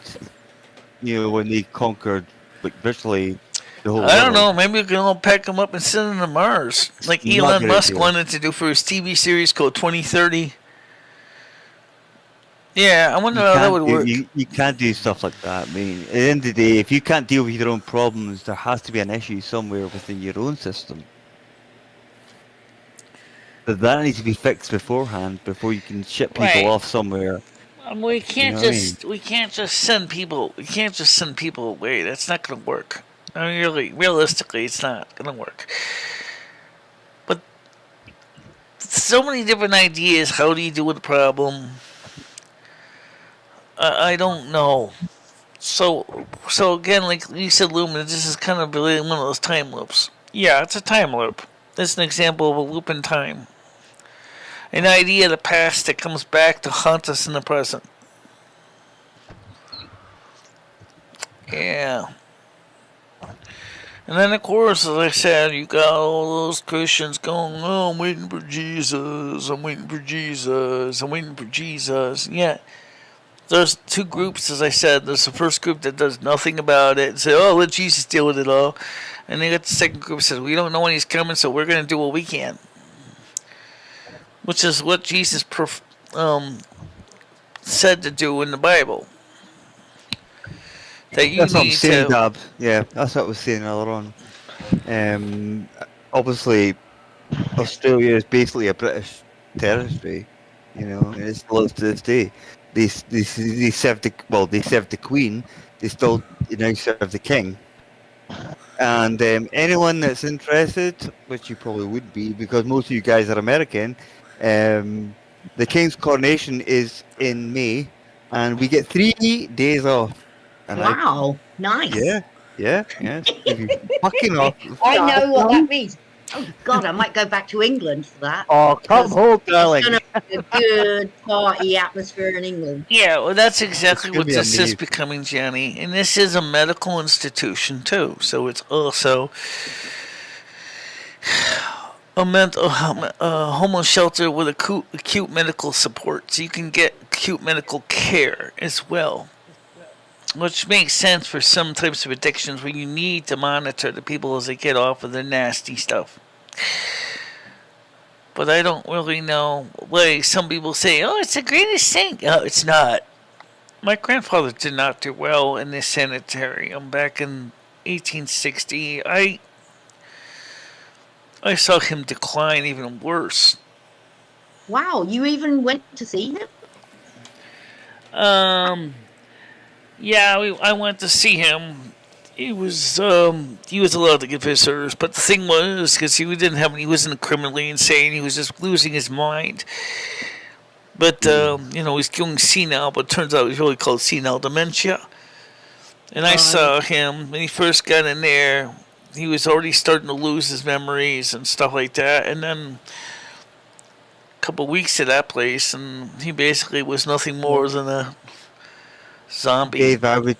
When they conquered, like virtually the whole I don't world. know. Maybe we can all pack them up and send them to Mars, like Not a Elon good Musk idea. wanted to do for his TV series called 2030. Yeah, I wonder how that would work. You can't do stuff like that. I mean, at the end of the day, if you can't deal with your own problems, there has to be an issue somewhere within your own system. But that needs to be fixed beforehand before you can ship people Right. off somewhere. We can't know what I just we can't just send people away. That's not going to work. I mean, really, realistically, it's not going to work. But so many different ideas. How do you deal with the problem? I don't know. So again, like you said, Lumen, this is kind of really one of those time loops. Yeah, it's a time loop. It's an example of a loop in time. An idea of the past that comes back to haunt us in the present. Yeah. And then, of course, as I said, you got all those Christians going, oh, I'm waiting for Jesus, I'm waiting for Jesus, I'm waiting for Jesus. Yeah. There's two groups, as I said. There's the first group that does nothing about it and say, oh, let Jesus deal with it all. And then you got the second group that says, we don't know when he's coming, so we're going to do what we can. Which is what Jesus said to do in the Bible. That you That's what I'm need saying, to... Dab. Yeah, that's what I was saying earlier on. Obviously, Australia is basically a British territory, you know, and it still is to this day. They serve the Queen. They still now serve the King. And anyone that's interested, which you probably would be, because most of you guys are American, the King's Coronation is in May, and we get 3 days off. And Wow, nice. Yeah. Fucking off. I know what that means. Oh God, I might go back to England for that. Oh, come home, darling. It's gonna be a good party atmosphere in England. Yeah, well, that's exactly gonna what be this is amazing. becoming, Johnny. And this is a medical institution, too. So it's also a homeless shelter with acute medical support. So you can get acute medical care as well. Which makes sense for some types of addictions where you need to monitor the people as they get off of their nasty stuff. But I don't really know. Like some people say, oh, it's the greatest thing. No, it's not. My grandfather did not do well in this sanitarium back in 1860. I saw him decline even worse. Wow, you even went to see him? Yeah, I went to see him. He was allowed to give visitors, but the thing was, because he wasn't criminally insane, he was just losing his mind. But, he's going senile, but it turns out it was really called senile dementia. And I saw him, when he first got in there, he was already starting to lose his memories and stuff like that, and then a couple of weeks at that place, and he basically was nothing more than a zombie. Dave, I would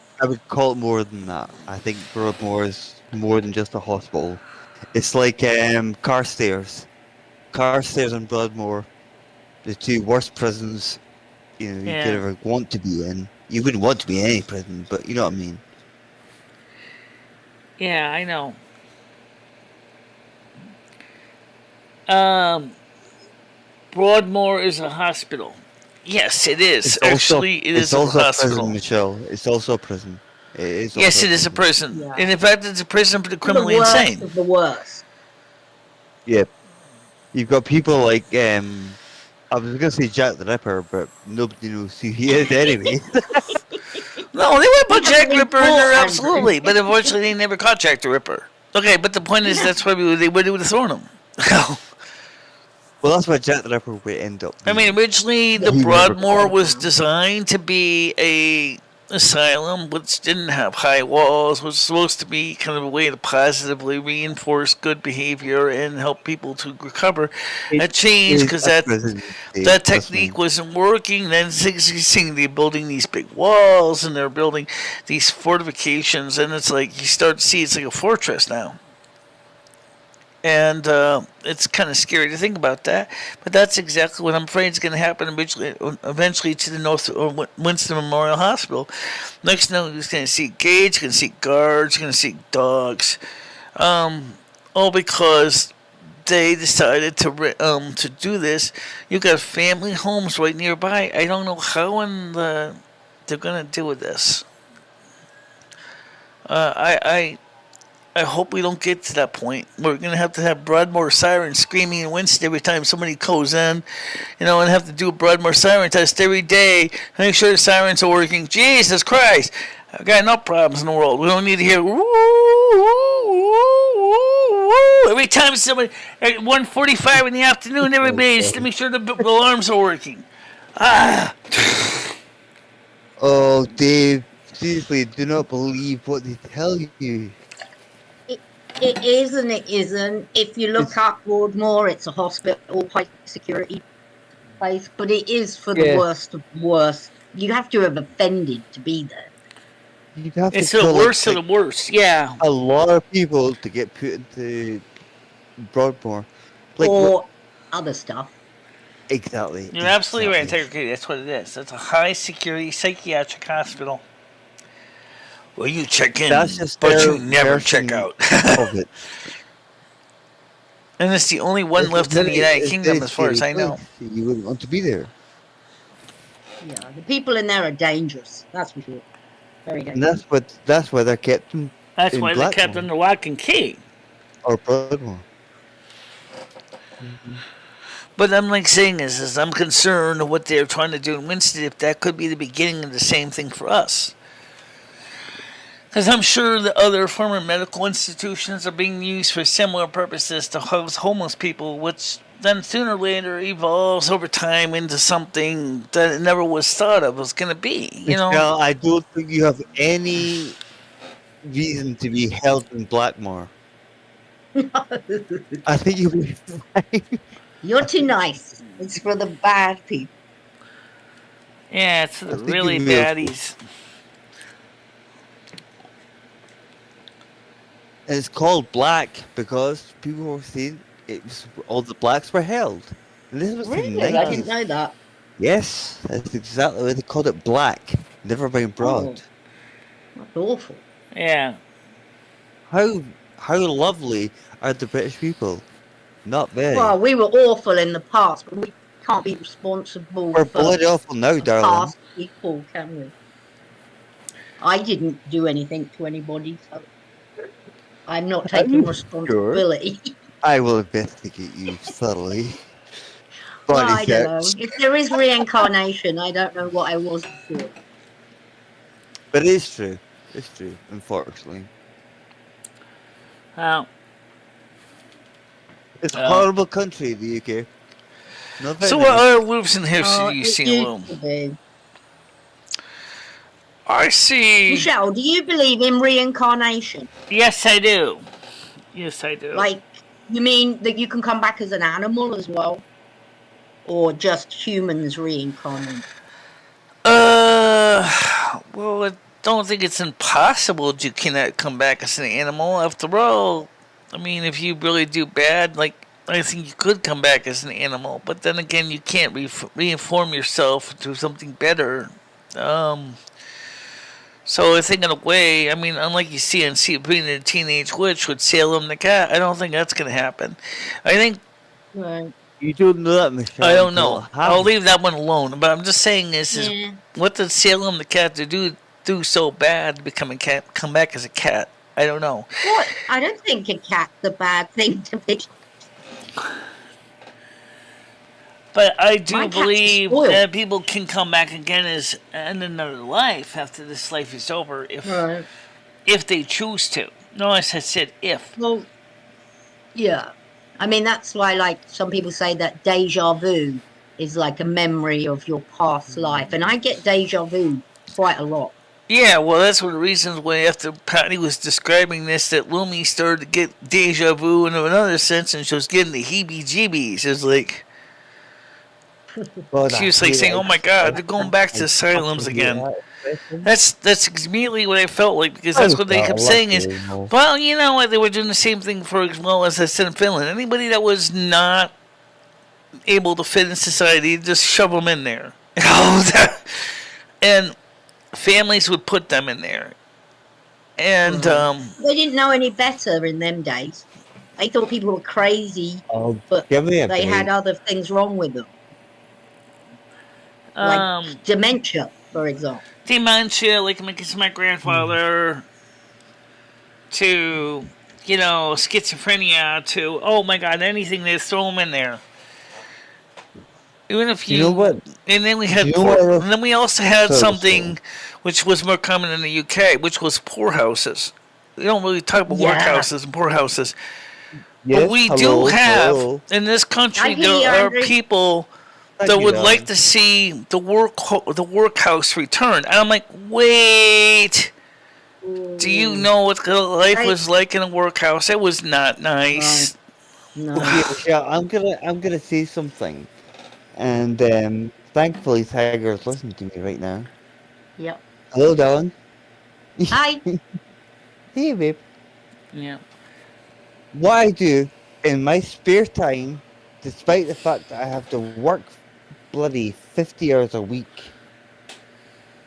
call it more than that. I think Broadmoor is more than just a hospital. It's like Carstairs. Carstairs and Broadmoor, the two worst prisons you could ever want to be in. You wouldn't want to be in any prison, but you know what I mean. Yeah, I know. Broadmoor is a hospital. Yes, it is. Actually, it is a hospital. Prison, Michelle. It's also a prison. Yes, it is a prison. Yeah. And in fact, it's a prison for the criminally The worst insane. of the worst. Yep. You've got people like I was gonna say Jack the Ripper, but nobody knows who he is anyway. No, they would put Jack the Ripper in there, Andrew. absolutely. But unfortunately, they never caught Jack the Ripper. Okay, but the point is, that's why they would have thrown him. Well, that's what Jack the Ripper would end up. I mean, originally, the He never Broadmoor caught was him. designed to be a asylum, which didn't have high walls, was supposed to be kind of a way to positively reinforce good behavior and help people to recover. That changed because that technique wasn't working. Then they're building these big walls and they're building these fortifications, and it's like you start to see it's like a fortress now. And it's kind of scary to think about that. But that's exactly what I'm afraid is going to happen eventually to the North or Winston Memorial Hospital. Next thing, you're going to see gates, you're going to see guards, you're going to see dogs. All because they decided to do this. You got family homes right nearby. I don't know how they're going to deal with this. I hope we don't get to that point. We're going to have Broadmoor sirens screaming in Winston every time somebody goes in, and have to do a Broadmoor siren test every day. Make sure the sirens are working. Jesus Christ! I've got enough problems in the world. We don't need to hear woo, woo, woo, woo. Every time somebody at 1:45 in the afternoon, everybody just to make sure the alarms are working. Oh, Dave, seriously, do not believe what they tell you. It is and it isn't. If you look up Broadmoor, it's a hospital, high security place, but it is for the worst of the worst. You have to have offended to be there. It's the worst of the worst, yeah. A lot of people to get put into Broadmoor. Or other stuff. Exactly. You're absolutely right, Integrity. That's what it is. It's a high security psychiatric hospital. Well, you check in, but you never check out. And it's the only one left in the United Kingdom, as far as I know. You wouldn't want to be there. Yeah, the people in there are dangerous. That's for sure. Very dangerous. And that's why they're kept in. That's why they're kept under lock and key. Or Broadmoor. But I'm like saying is I'm concerned of what they're trying to do in Winston. If that could be the beginning of the same thing for us. Because I'm sure the other former medical institutions are being used for similar purposes to house homeless people, which then sooner or later evolves over time into something that it never was thought of was going to be. Well, I don't think you have any reason to be held in Blackmore. I think you'll be fine. You're too nice. It's for the bad people. Yeah, it's the really baddies. And it's called black because people were saying all the blacks were held. And this was really? the 90s. I didn't know that. Yes, that's exactly why they called it black. Never been broad. That's awful. Yeah. How lovely are the British people? Not very. Well, we were awful in the past, but we can't be responsible We're for bloody awful now, darling. past people, can we? I didn't do anything to anybody, so I'm not taking responsibility. Sure? I will investigate you thoroughly. Well, I don't know. If there is reincarnation, I don't know what I was before. But it is true. It's true, unfortunately. It's a horrible country, the UK. So what other wolves in history do you see, Lou? I see. Michelle, do you believe in reincarnation? Yes, I do. Yes, I do. Like, you mean that you can come back as an animal as well? Or just humans reincarnate? Well, I don't think it's impossible that you cannot come back as an animal. After all, I mean, if you really do bad, like, I think you could come back as an animal. But then again, you can't reinform yourself to something better. So I think in a way, I mean, unlike you see in being a teenage witch with Salem the cat, I don't think that's going to happen. I think... Right. You don't know that, Michelle. I don't know. I'll leave that one alone. But I'm just saying is what did Salem the cat do so bad to come back as a cat? I don't know. What? I don't think a cat's a bad thing to be. But I do believe that people can come back again as in another life after this life is over if they choose to. No, I said if. Well, yeah. I mean, that's why, like, some people say that deja vu is like a memory of your past life. And I get deja vu quite a lot. Yeah, well, that's one of the reasons why after Patty was describing this, that Lumi started to get deja vu in another sense, and she was getting the heebie-jeebies. It was like... she was like saying, oh my God, they're going back to asylums again. That's immediately what I felt like, because that's what they kept saying is, well, you know what, they were doing the same thing for, as well as I said in Finland. Anybody that was not able to fit in society, just shove them in there. And families would put them in there. And they didn't know any better in them days. They thought people were crazy, but they had other things wrong with them. Like dementia, for example. Dementia, like my grandfather, to, you know, schizophrenia, to, oh my God, anything, they throw them in there. Even if you know what? And then we had and then we also had something which was more common in the UK, which was poorhouses. We don't really talk about workhouses and poorhouses. Yes, but we do have in this country, there are people that would like to see the workhouse return. And I'm like, wait, do you know what life was like in a workhouse? It was not nice. No. Yeah, I'm gonna say something. And thankfully, Tiger's listening to me right now. Yep. Hello, darling. Hi. Hey, babe. Yeah. What I do in my spare time, despite the fact that I have to work bloody 50 hours a week,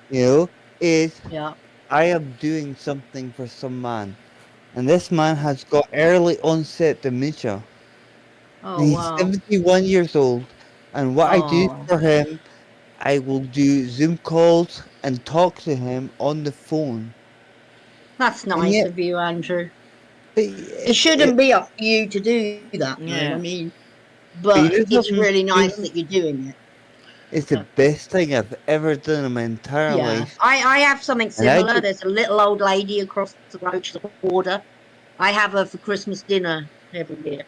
you know, is I am doing something for some man. And this man has got early onset dementia. Oh, and he's 71 years old. And what I do for him, I will do Zoom calls and talk to him on the phone. That's nice of you, Andrew. It shouldn't be up to you to do that, though. I mean, but it's really nice that you're doing it. It's the best thing I've ever done in my entire life. I have something similar. There's a little old lady across the road, she's a hoarder. I have her for Christmas dinner every year.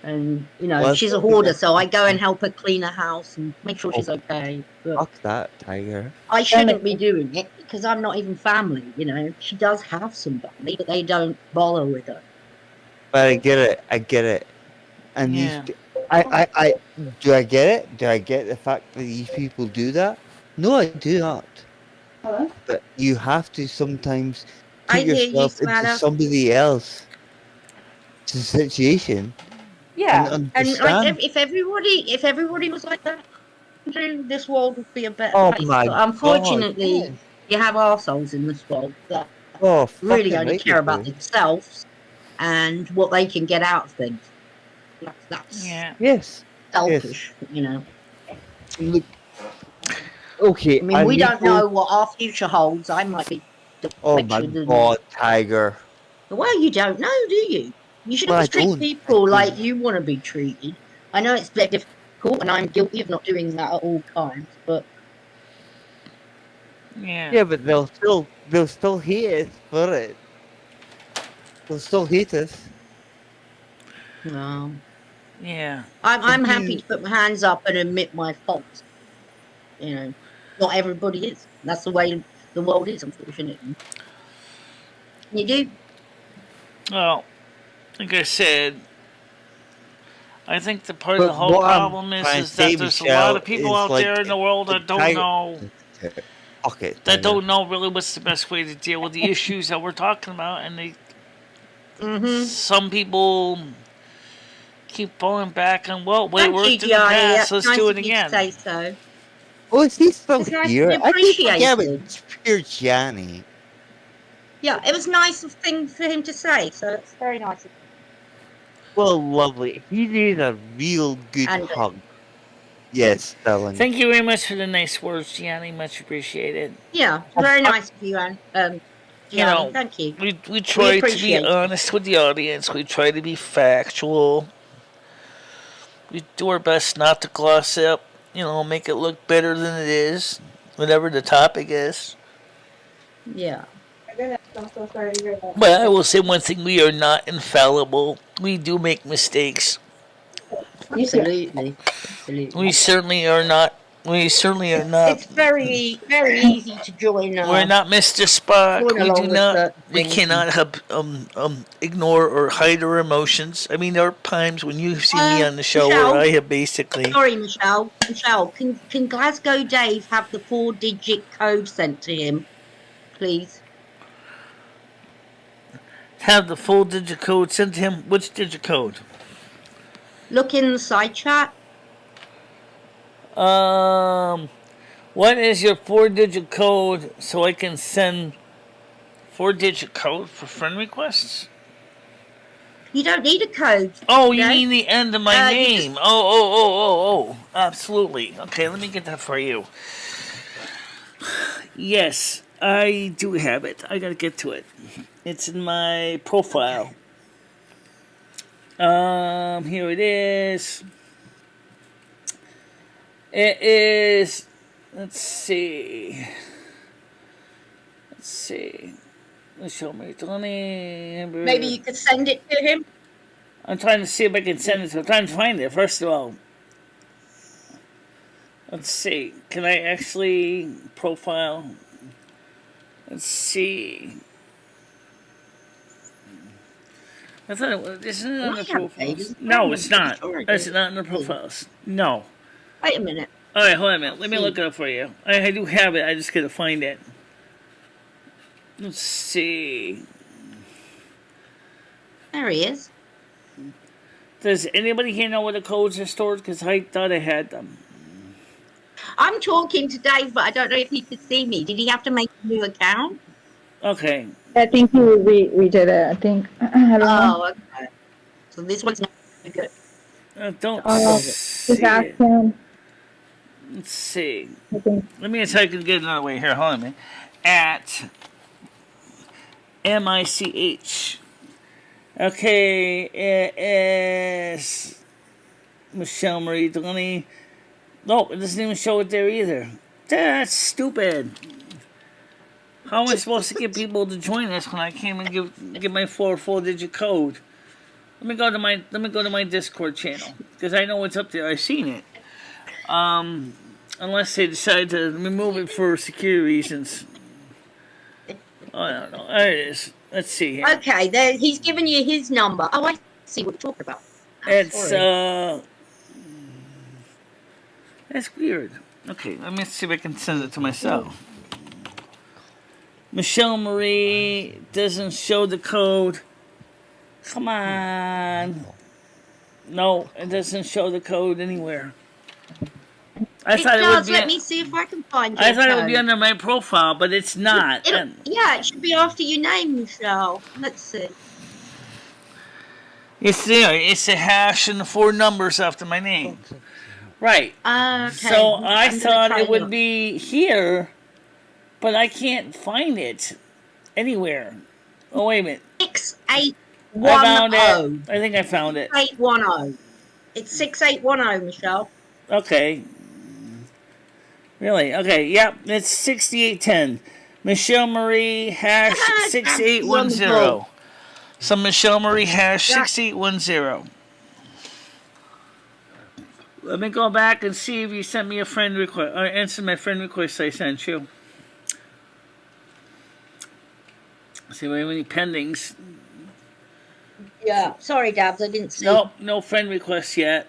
And, you know, she's a hoarder, so I go and help her clean her house and make sure she's okay. But fuck that, Tiger. I shouldn't be doing it because I'm not even family, you know. She does have some family, but they don't bother with her. But I get it. And these, I do I get it? Do I get the fact that these people do that? No, I do not. Hello? But you have to sometimes put yourself into somebody else's situation. Yeah, and like, if everybody was like that, this world would be a better place. But unfortunately, you have arseholes in this world that really only care about themselves and what they can get out of things. That's selfish, you know. Look, okay. I mean, we don't know what our future holds. I might be. Oh my God, Tiger! Well, you don't know, do you? You should always treat people like you want to be treated. I know it's very difficult, and I'm guilty of not doing that at all times. But yeah, but they'll still hate us for it. They'll still hate us. No. Yeah. I'm happy to put my hands up and admit my faults. You know, not everybody is. That's the way the world is, unfortunately. You do. Well, like I said, I think the part of the whole problem is that there's a lot of people out there in the world that don't know. Okay. That don't know really what's the best way to deal with the issues that we're talking about, and they. Some people keep falling back on, well, it worked in the past, let's do it again. Say so. Oh, is he still here? I yeah, but it's pure Johnny. Yeah, it was nice thing for him to say, so it's very nice of him. Well, lovely. He needs a real good hug. Yes, darling. Thank you very much for the nice words, Gianni. Much appreciated. Yeah, very nice of you, Anne. You know, thank you. We try to be honest with the audience. We try to be factual. We do our best not to gloss up, you know, make it look better than it is, whatever the topic is. Yeah. But I will say one thing, we are not infallible. We do make mistakes. Absolutely. We certainly are not We certainly are not. It's very, very easy to join. We're not Mr. Spock. Join We do along with not. certain We things. cannot have ignore or hide our emotions. I mean, there are times when you've seen me on the show Michelle? where I have basically. Sorry, Michelle. Michelle, can Glasgow Dave have the 4-digit code sent to him, please? Have the full digit code sent to him. Which digit code? Look in the side chat. What is your 4-digit code so I can send 4-digit code for friend requests? You don't need a code. Oh, you mean the end of my name? Just... Oh. Absolutely. Okay, let me get that for you. Yes, I do have it. I gotta get to it. It's in my profile. Here it is. It is. Let's see. MicheleMarieDalene. Maybe you could send it to him. I'm trying to see if I can send it. I'm trying to find it. First of all, let's see. Can I actually profile? Let's see. I thought it was. Isn't it on the profiles? No, it's not. It's not in the profiles. No. Wait a minute. All right, hold on a minute. Let me look it up for you. I do have it. I just gotta find it. Let's see. There he is. Does anybody here know where the codes are stored? Because I thought I had them. I'm talking to Dave, but I don't know if he could see me. Did he have to make a new account? Okay. I think he redid it. I think. I don't know. Okay. So this one's not good. Don't just ask him. Let's see. Let me see if I can get another way here. Hold on a minute. At MICH. Okay, it is MicheleMarieDalene. No, it doesn't even show it there either. That's stupid. How am I supposed to get people to join us when I can't even give my 4-digit code? Let me go to my Discord channel because I know it's up there. I've seen it. Unless they decide to remove it for security reasons. I don't know. There it is. Let's see here. Okay, there he's given you his number. Oh, I see what you're talking about. It's that's weird. Okay, let me see if I can send it to myself. Michelle Marie doesn't show the code. Come on. No, it doesn't show the code anywhere. I thought it would be. Let me see if I can find it. I thought it would be under my profile, but it's not. Yeah, it should be after your name, Michelle. Let's see. It's there. It's a hash and the 4 numbers after my name. Right. Okay. So I thought it would be here, but I can't find it anywhere. Oh, wait a minute. 6810. I found it. I think I found it. 6810. It's 6810, Michelle. Okay. Really? Okay, yep, it's 6810. Michelle Marie hash 6810. So Michelle Marie hash 6810. Let me go back and see if you sent me a friend request. Or answer my friend request I sent you. See if we have any pendings. Yeah. Sorry, Dabs, I didn't see. Nope, no friend requests yet.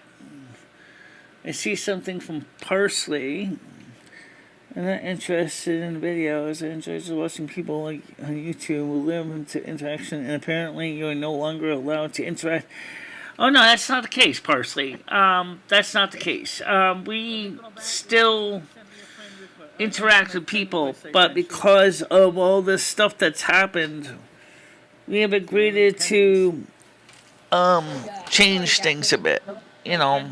I see something from Parsley. I'm not interested in videos. I'm interested in watching people like on YouTube who limit to interaction, and apparently you're no longer allowed to interact. Oh no, that's not the case, Parsley. That's not the case. We still interact with people, but because of all this stuff that's happened, we have agreed to change things a bit. You know.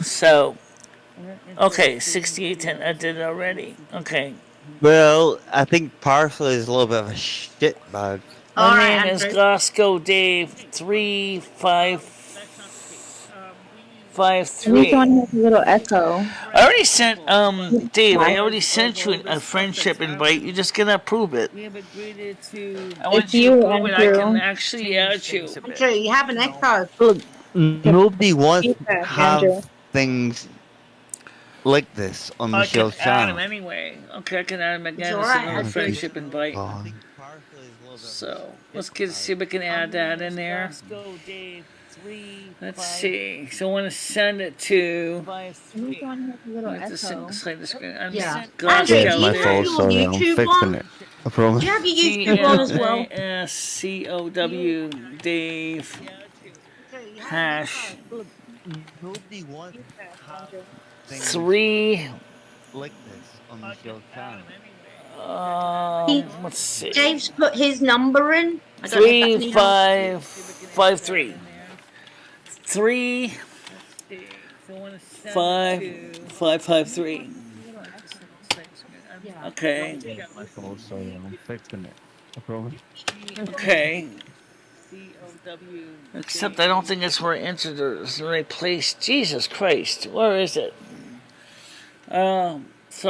So, okay, 6810. I did it already. Okay. Well, I think Parsley is a little bit of a shitbag. My name is Glasgow Dave 3553. Every one has a little echo. I already sent Dave. I already sent you a friendship invite. You just gotta approve it. I want you to approve it. I can actually add you. Andrew, you have an echo. Look, Nobody wants to Feedback, have Andrew. things like this on I can Michelle's add him channel. anyway. Okay, I can add him again. all It's right, another that's friendship invite. God. So let's see if we can add that in there. Let's see. So I want to send it to. Who's on here with a little Let's echo? slide the screen. I'm Yeah. Glass Andrew, Yeah, it's do my you fault. have your Sorry, I'm YouTube fixing on? it. I promise. Do you have your YouTube on as well? GLASCOW Dave hash Nobody wants to have things 3. like this on Michelle's channel. Let's see. Dave's put his number in. I don't know if that's any help. 3553. 35553. Okay. My fault. Sorry, I'm fixing it. I promise. Okay. Except I don't think that's where I entered the right place. Jesus Christ, where is it? So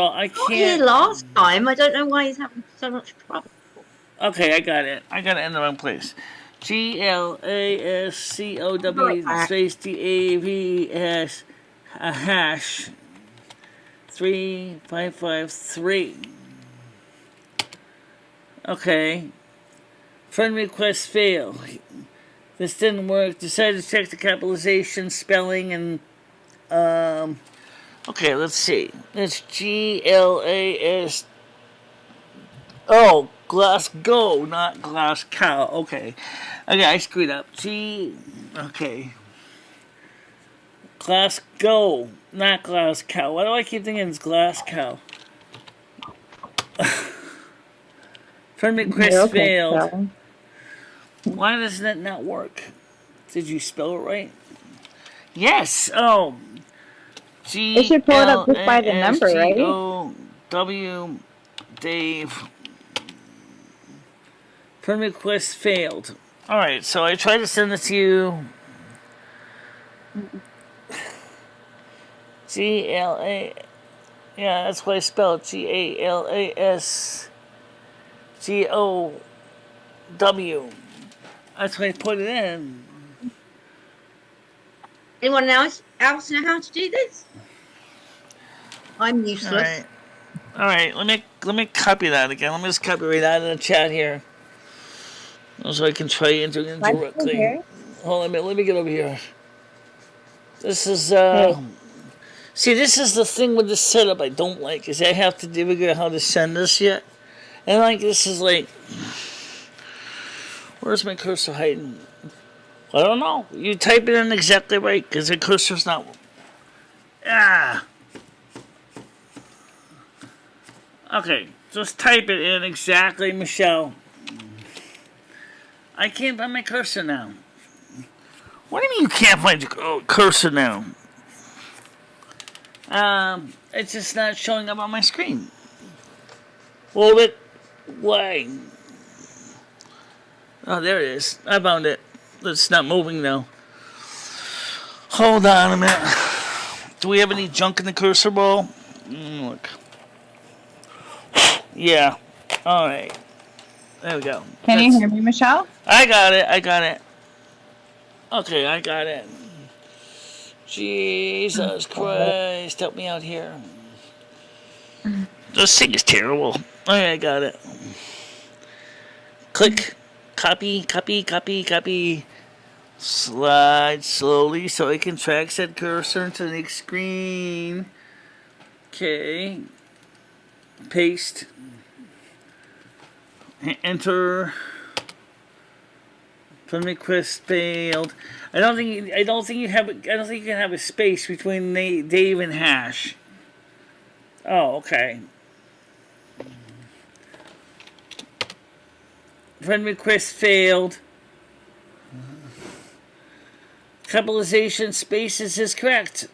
I Not here can't. last time. I don't know why he's having so much trouble. Okay, I got it. I got it in the wrong place. GLASCOW space DAVS a hash 3553. Okay. Friend request failed. This didn't work. Decided to check the capitalization, spelling, and okay, let's see. It's GLAS. Oh, Glasgow, not Glasgow. Okay, I screwed up. Okay. Glasgow, not Glasgow. Why do I keep thinking it's Glasgow? Friend request failed. Sally. Why does that not work? Did you spell it right? Yes. Oh. It should pull it up just by the number, right? GLASGOW Dave. Friend request failed. Alright, so I tried to send it to you. GLA. Yeah, that's why I spelled GALASGOW. That's why I put it in. Anyone else know how to do this? I'm useless. All right. Let me copy that again. Let me just copy right out of the chat here, so I can try entering it directly. Hold on a minute. Let me get over here. This is See, this is the thing with the setup I don't like, is I have to figure out how to send this yet, and like this is like, where's my cursor hiding? I don't know. You type it in exactly right, because the cursor's not. Okay, just type it in exactly, Michelle. I can't find my cursor now. What do you mean you can't find your cursor now? It's just not showing up on my screen. Well, but why? Oh, there it is. I found it. It's not moving now. Hold on a minute. Do we have any junk in the cursor ball? Look. Yeah. All right. There we go. Can you hear me, Michelle? I got it. Okay, I got it. Jesus Christ, help me out here. This thing is terrible. Okay, I got it. Click. Copy. Slide slowly so I can track said cursor to the next screen. Okay. Paste. Enter. Friend request failed. I don't think you can have a space between Dave and hash. Oh, okay. Friend request failed. Capitalization spaces is correct.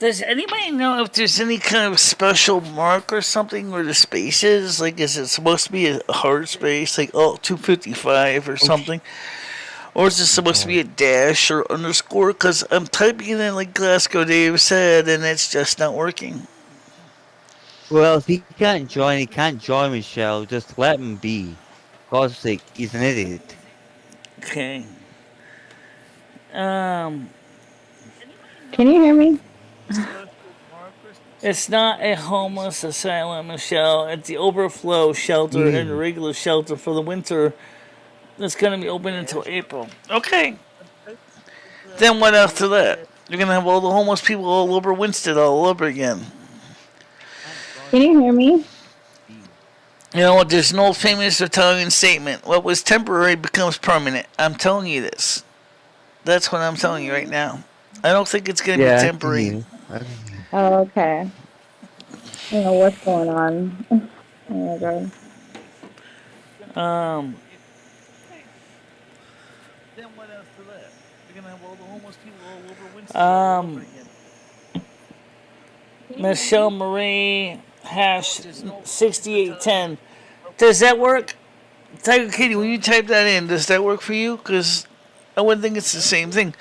Does anybody know if there's any kind of special mark or something where the space is? Like, is it supposed to be a hard space, like 255 or something? Or is it supposed to be a dash or underscore? Because I'm typing it in like Glasgow Dave said, and it's just not working. Well, if he can't join Michelle. Just let him be. For God's sake, he's an idiot. Okay. Um, Can you hear me? it's not a homeless asylum, Michelle. It's the overflow shelter and the regular shelter for the winter. That's going to be open until April. Okay. Then what after that? You're going to have all the homeless people all over Winston all over again. Can you hear me? You know what? There's an old famous Italian statement. What was temporary becomes permanent. I'm telling you this. That's what I'm telling you right now. I don't think it's going to be temporary. Oh, okay. I don't know what's going on. Oh my god. Then what after that? You're going to have all the homeless people all over Winston. Michelle Marie #6810. Does that work? Tiger Kitty, when you type that in, does that work for you? Because I wouldn't think it's the same thing.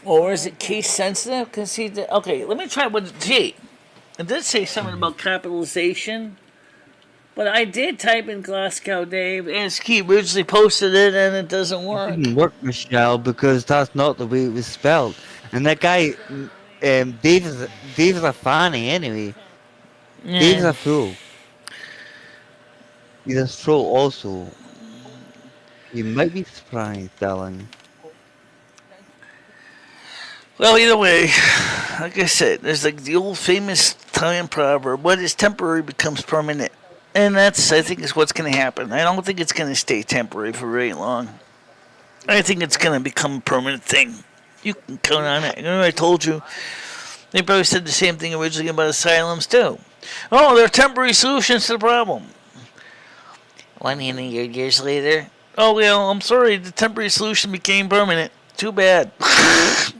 Or is it case sensitive? Because he did. Okay, let me try with G. It did say something about capitalization. But I did type in Glasgow Dave, and he originally posted it, and it doesn't work. It didn't work, Michelle, because that's not the way it was spelled. And that guy, Dave's a fanny anyway. Yeah. Dave's a fool. He's a troll also. You might be surprised, darling. Well, either way, like I said, there's like the old famous Italian proverb, what is temporary becomes permanent. And that's, I think, is what's going to happen. I don't think it's going to stay temporary for very long. I think it's going to become a permanent thing. You can count on it. You know, I told you. They probably said the same thing originally about asylums, too. Oh, they're temporary solutions to the problem. 100 years later. Oh, well, I'm sorry. The temporary solution became permanent. Too bad.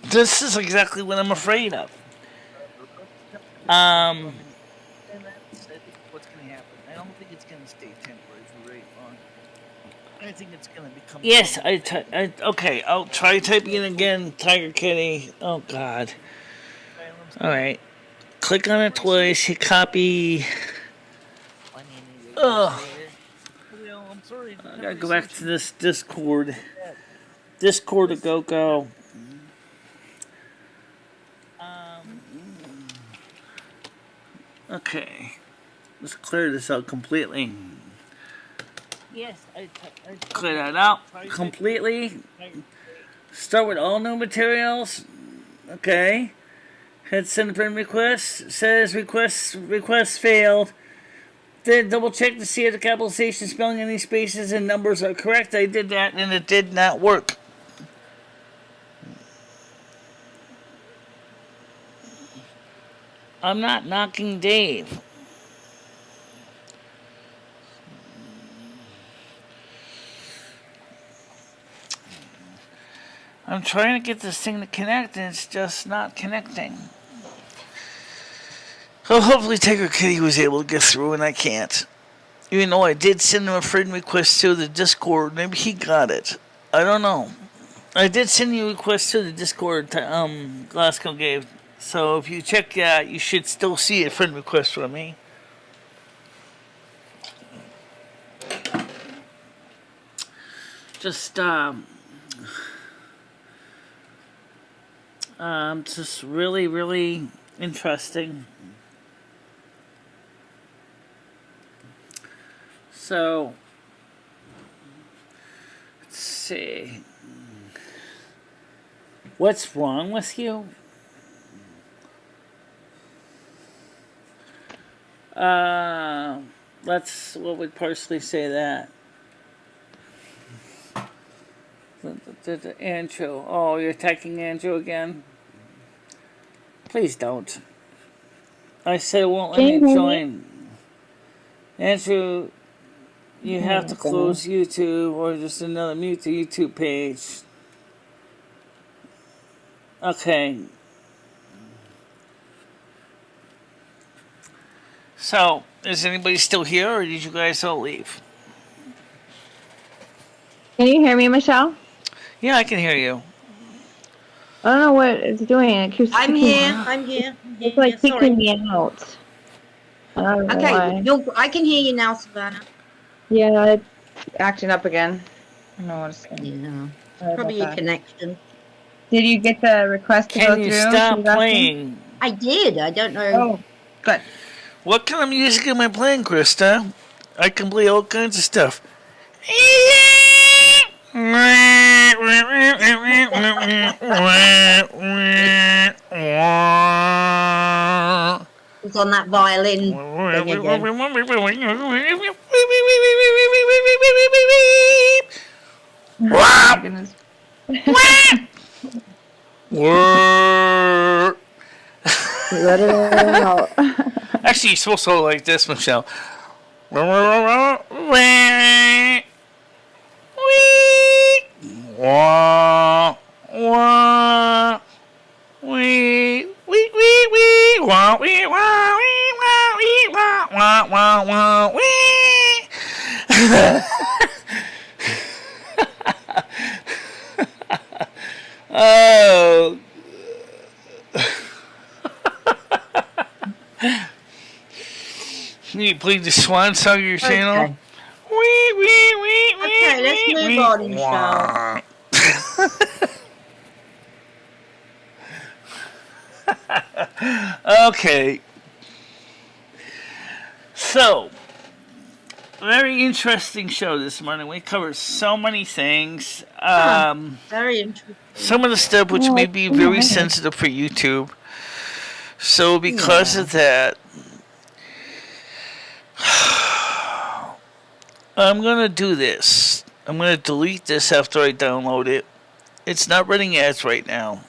This is exactly what I'm afraid of. What's going to happen? I don't think it's going to stay temporary for very long. I think it's going to become... Yes, okay, I'll try typing it again, Tiger Kitty. Oh, God. Alright. Click on it twice, hit copy. Ugh. I gotta go back to this Discord. Discord to go. Okay. Let's clear this out completely. Yes, I clear that out completely. Start with all new materials. Okay. Hit send a friend request. Says request failed. Then double check to see if the capitalization, spelling, any spaces and numbers are correct. I did that and it did not work. I'm not knocking Dave. I'm trying to get this thing to connect and it's just not connecting. So hopefully Tiger Kitty was able to get through and I can't. Even though I did send him a friend request to the Discord, maybe he got it. I don't know. I did send you a request to the Discord, Glasgow gave. So if you check that, you should still see a friend request from me. Just really, really interesting. So, let's see. What's wrong with you? What would partially say that? Andrew. Oh, you're attacking Andrew again? Please don't. I said it won't let me join. Andrew, you have to close YouTube or just mute the YouTube page. Okay. So, is anybody still here or did you guys all leave? Can you hear me, Michelle? Yeah, I can hear you. I don't know what it's doing. It keeps I'm here. It's like kicking me out. I don't know why. I can hear you now, Savannah. Yeah, it's acting up again. I don't know what it's saying. Sorry about Probably a that. connection. Did you get the request to go Can through? you She stop was asking? playing? I did. I don't know. Oh, good. What kind of music am I playing, Krista? I can play all kinds of stuff. It's on that violin thing again. Oh, my goodness. Let it out. Actually, you're supposed to hold it like this, Michelle. Oh. You played the swan song of your channel? Okay. Okay, let's move on, shall Okay. So, very interesting show this morning. We covered so many things. Very interesting. Some of the stuff which may be very sensitive for YouTube. So, because of that, I'm going to do this. I'm going to delete this after I download it. It's not running ads right now.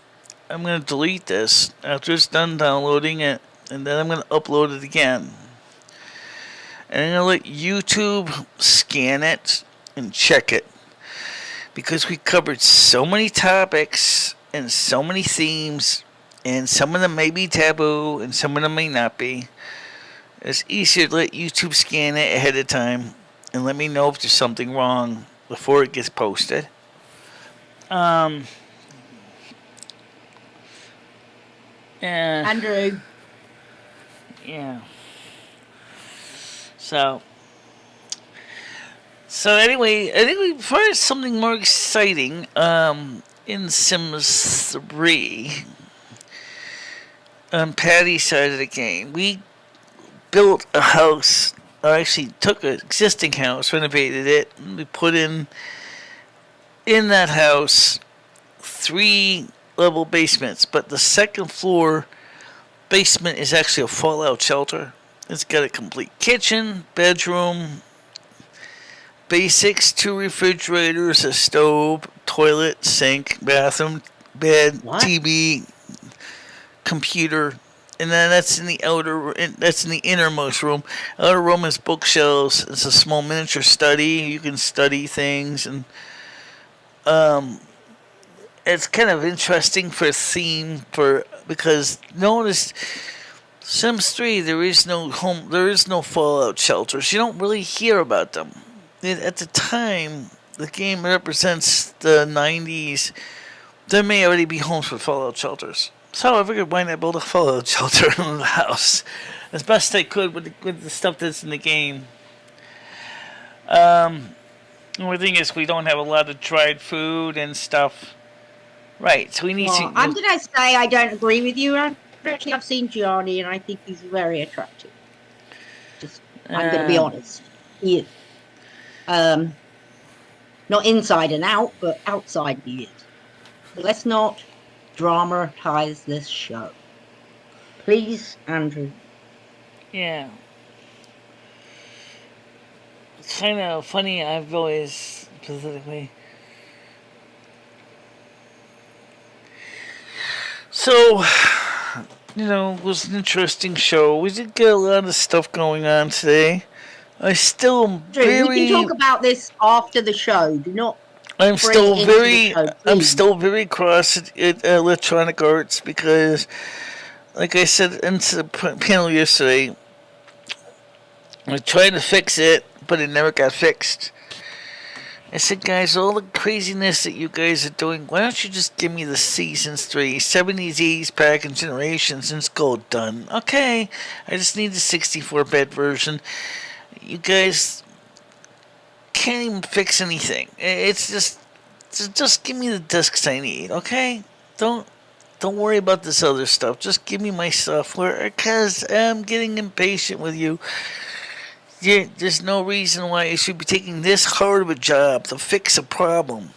I'm going to delete this after it's done downloading it, and then I'm going to upload it again. And I'm going to let YouTube scan it and check it. Because we covered so many topics and so many themes, and some of them may be taboo and some of them may not be. It's easier to let YouTube scan it ahead of time and let me know if there's something wrong before it gets posted. Andrew. Yeah. So anyway, I think we find something more exciting in Sims 3 on Patty's side of the game. We built a house, or actually took an existing house, renovated it, and we put in that house 3 level basements, but the second floor basement is actually a fallout shelter. It's got a complete kitchen, bedroom, basics, 2 refrigerators, a stove, toilet, sink, bathroom, bed, TV, computer, and then that's in the innermost room. Outer room is bookshelves. It's a small miniature study. You can study things, and it's kind of interesting for a theme because notice Sims 3 there is no fallout shelters. You don't really hear about them. At the time the game represents the 90s, there may already be homes with fallout shelters. So I figured why not build a fallout shelter in the house as best I could with the stuff that's in the game. The only thing is we don't have a lot of dried food and stuff. Right, so we need to... I'm going to say I don't agree with you. Actually, I've seen Gianni, and I think he's very attractive. I'm going to be honest. He is. Not inside and out, but outside he is. So let's not dramatize this show. Please, Andrew. Yeah. It's kind of funny, I've always specifically... So, it was an interesting show. We did get a lot of stuff going on today. We can talk about this after the show. Do not. I'm still very cross at Electronic Arts because, like I said into the panel yesterday, I tried to fix it, but it never got fixed. I said, guys, all the craziness that you guys are doing, why don't you just give me the Seasons 3, 70s, 80s pack and Generations, and it's gold done. Okay, I just need the 64-bit version. You guys can't even fix anything. It's just, Just give me the discs I need, okay? Don't worry about this other stuff. Just give me my software, because I'm getting impatient with you. Yeah, there's no reason why you should be taking this hard of a job to fix a problem.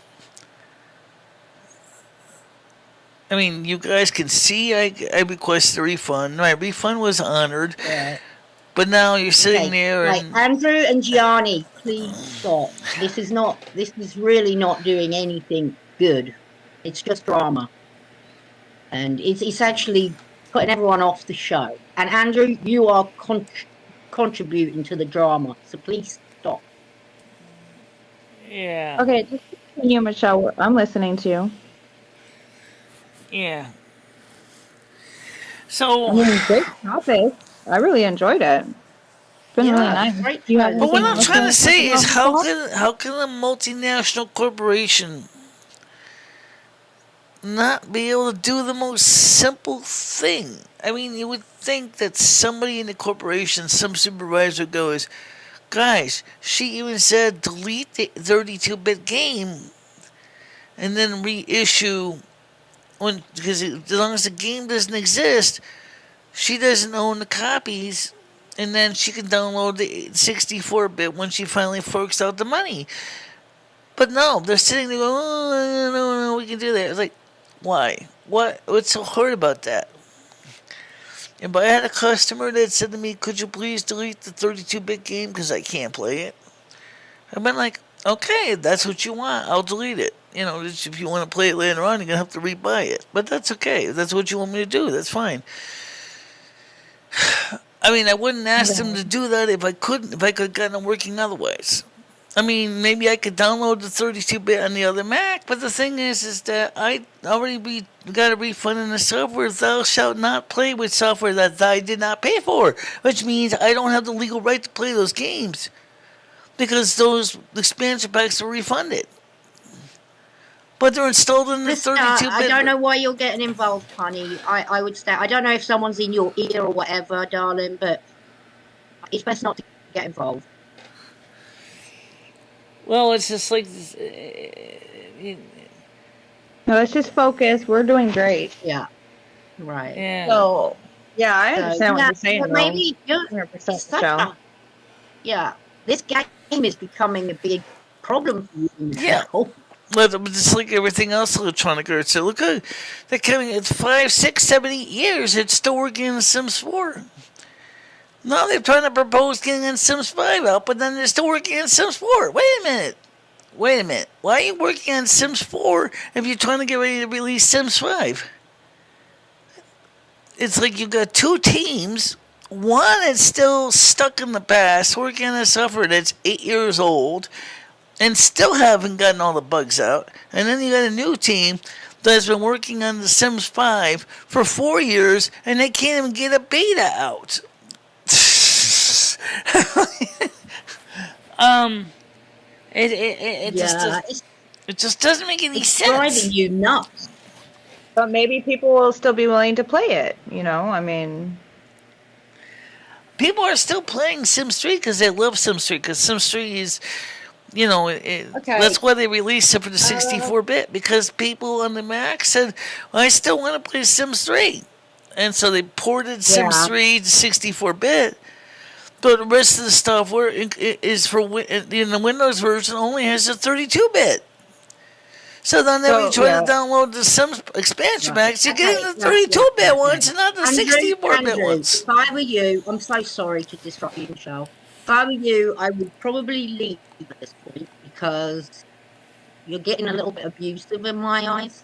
I mean, you guys can see I requested a refund. My refund was honored. Yeah. But now you're sitting Okay, there right, and... Andrew and Gianni, please stop. This is really not doing anything good. It's just drama. And it's actually putting everyone off the show. And Andrew, you are contributing to the drama. So please stop. Yeah. Okay, just continue, Michelle. I'm listening to you. Yeah. So... I mean, great topic. I really enjoyed it. It's been really nice. Great Do you have fun. But what anything I'm else trying to say talk is, about? how can a multinational corporation not be able to do the most simple thing? I mean, you would think that somebody in the corporation, some supervisor goes, guys, she even said delete the 32-bit game and then reissue because as long as the game doesn't exist, she doesn't own the copies, and then she can download the 64-bit when she finally forks out the money. But no, they're sitting there going, oh, no, we can do that. It's like, why? What's so hard about that? And I had a customer that said to me, could you please delete the 32-bit game because I can't play it? I've been like, okay, if that's what you want, I'll delete it. You know, if you want to play it later on, you're going to have to rebuy it. But that's okay. If that's what you want me to do, that's fine. I mean, I wouldn't ask them to do that if I could have gotten it working otherwise. I mean, maybe I could download the 32-bit on the other Mac, but the thing is that I already got a refund in the software. Thou shalt not play with software that I did not pay for, which means I don't have the legal right to play those games because those expansion packs are refunded. But they're installed in the 32-bit. I don't know why you're getting involved, honey. I would say, I don't know if someone's in your ear or whatever, darling, but it's best not to get involved. Well, it's just like... No, let's just focus. We're doing great. Yeah. Right. Yeah. So, yeah, I understand what you're saying, but maybe you're 100% Michelle. Yeah. This game is becoming a big problem for you. Yeah. But just like everything else electronic arts, so look, they're coming at 5, 6, 7, 8 years. It's still working in Sims 4. Now they're trying to propose getting in Sims 5 out, but then they're still working on Sims 4. Wait a minute. Why are you working on Sims 4 if you're trying to get ready to release Sims 5? It's like you've got two teams. One is still stuck in the past, working on a software that's 8 years old, and still haven't gotten all the bugs out. And then you got a new team that's been working on the Sims 5 for 4 years, and they can't even get a beta out. It just doesn't make any sense. It's driving you nuts. But maybe people will still be willing to play it, you know? I mean... People are still playing Sims 3 because they love Sims 3, because Sims 3 is... You know, that's why they released it for the 64-bit, because people on the Mac said, well, I still want to play Sims 3. And so they ported Sims 3 to 64-bit, but the rest of the software is for in the Windows version only has a 32-bit. So then when you try to download the Sims expansion packs, you're getting the 32-bit ones and not the 64-bit ones. If I were you, I'm so sorry to disrupt you, Michelle. If I were you, I would probably leave at this point because you're getting a little bit abusive in my eyes,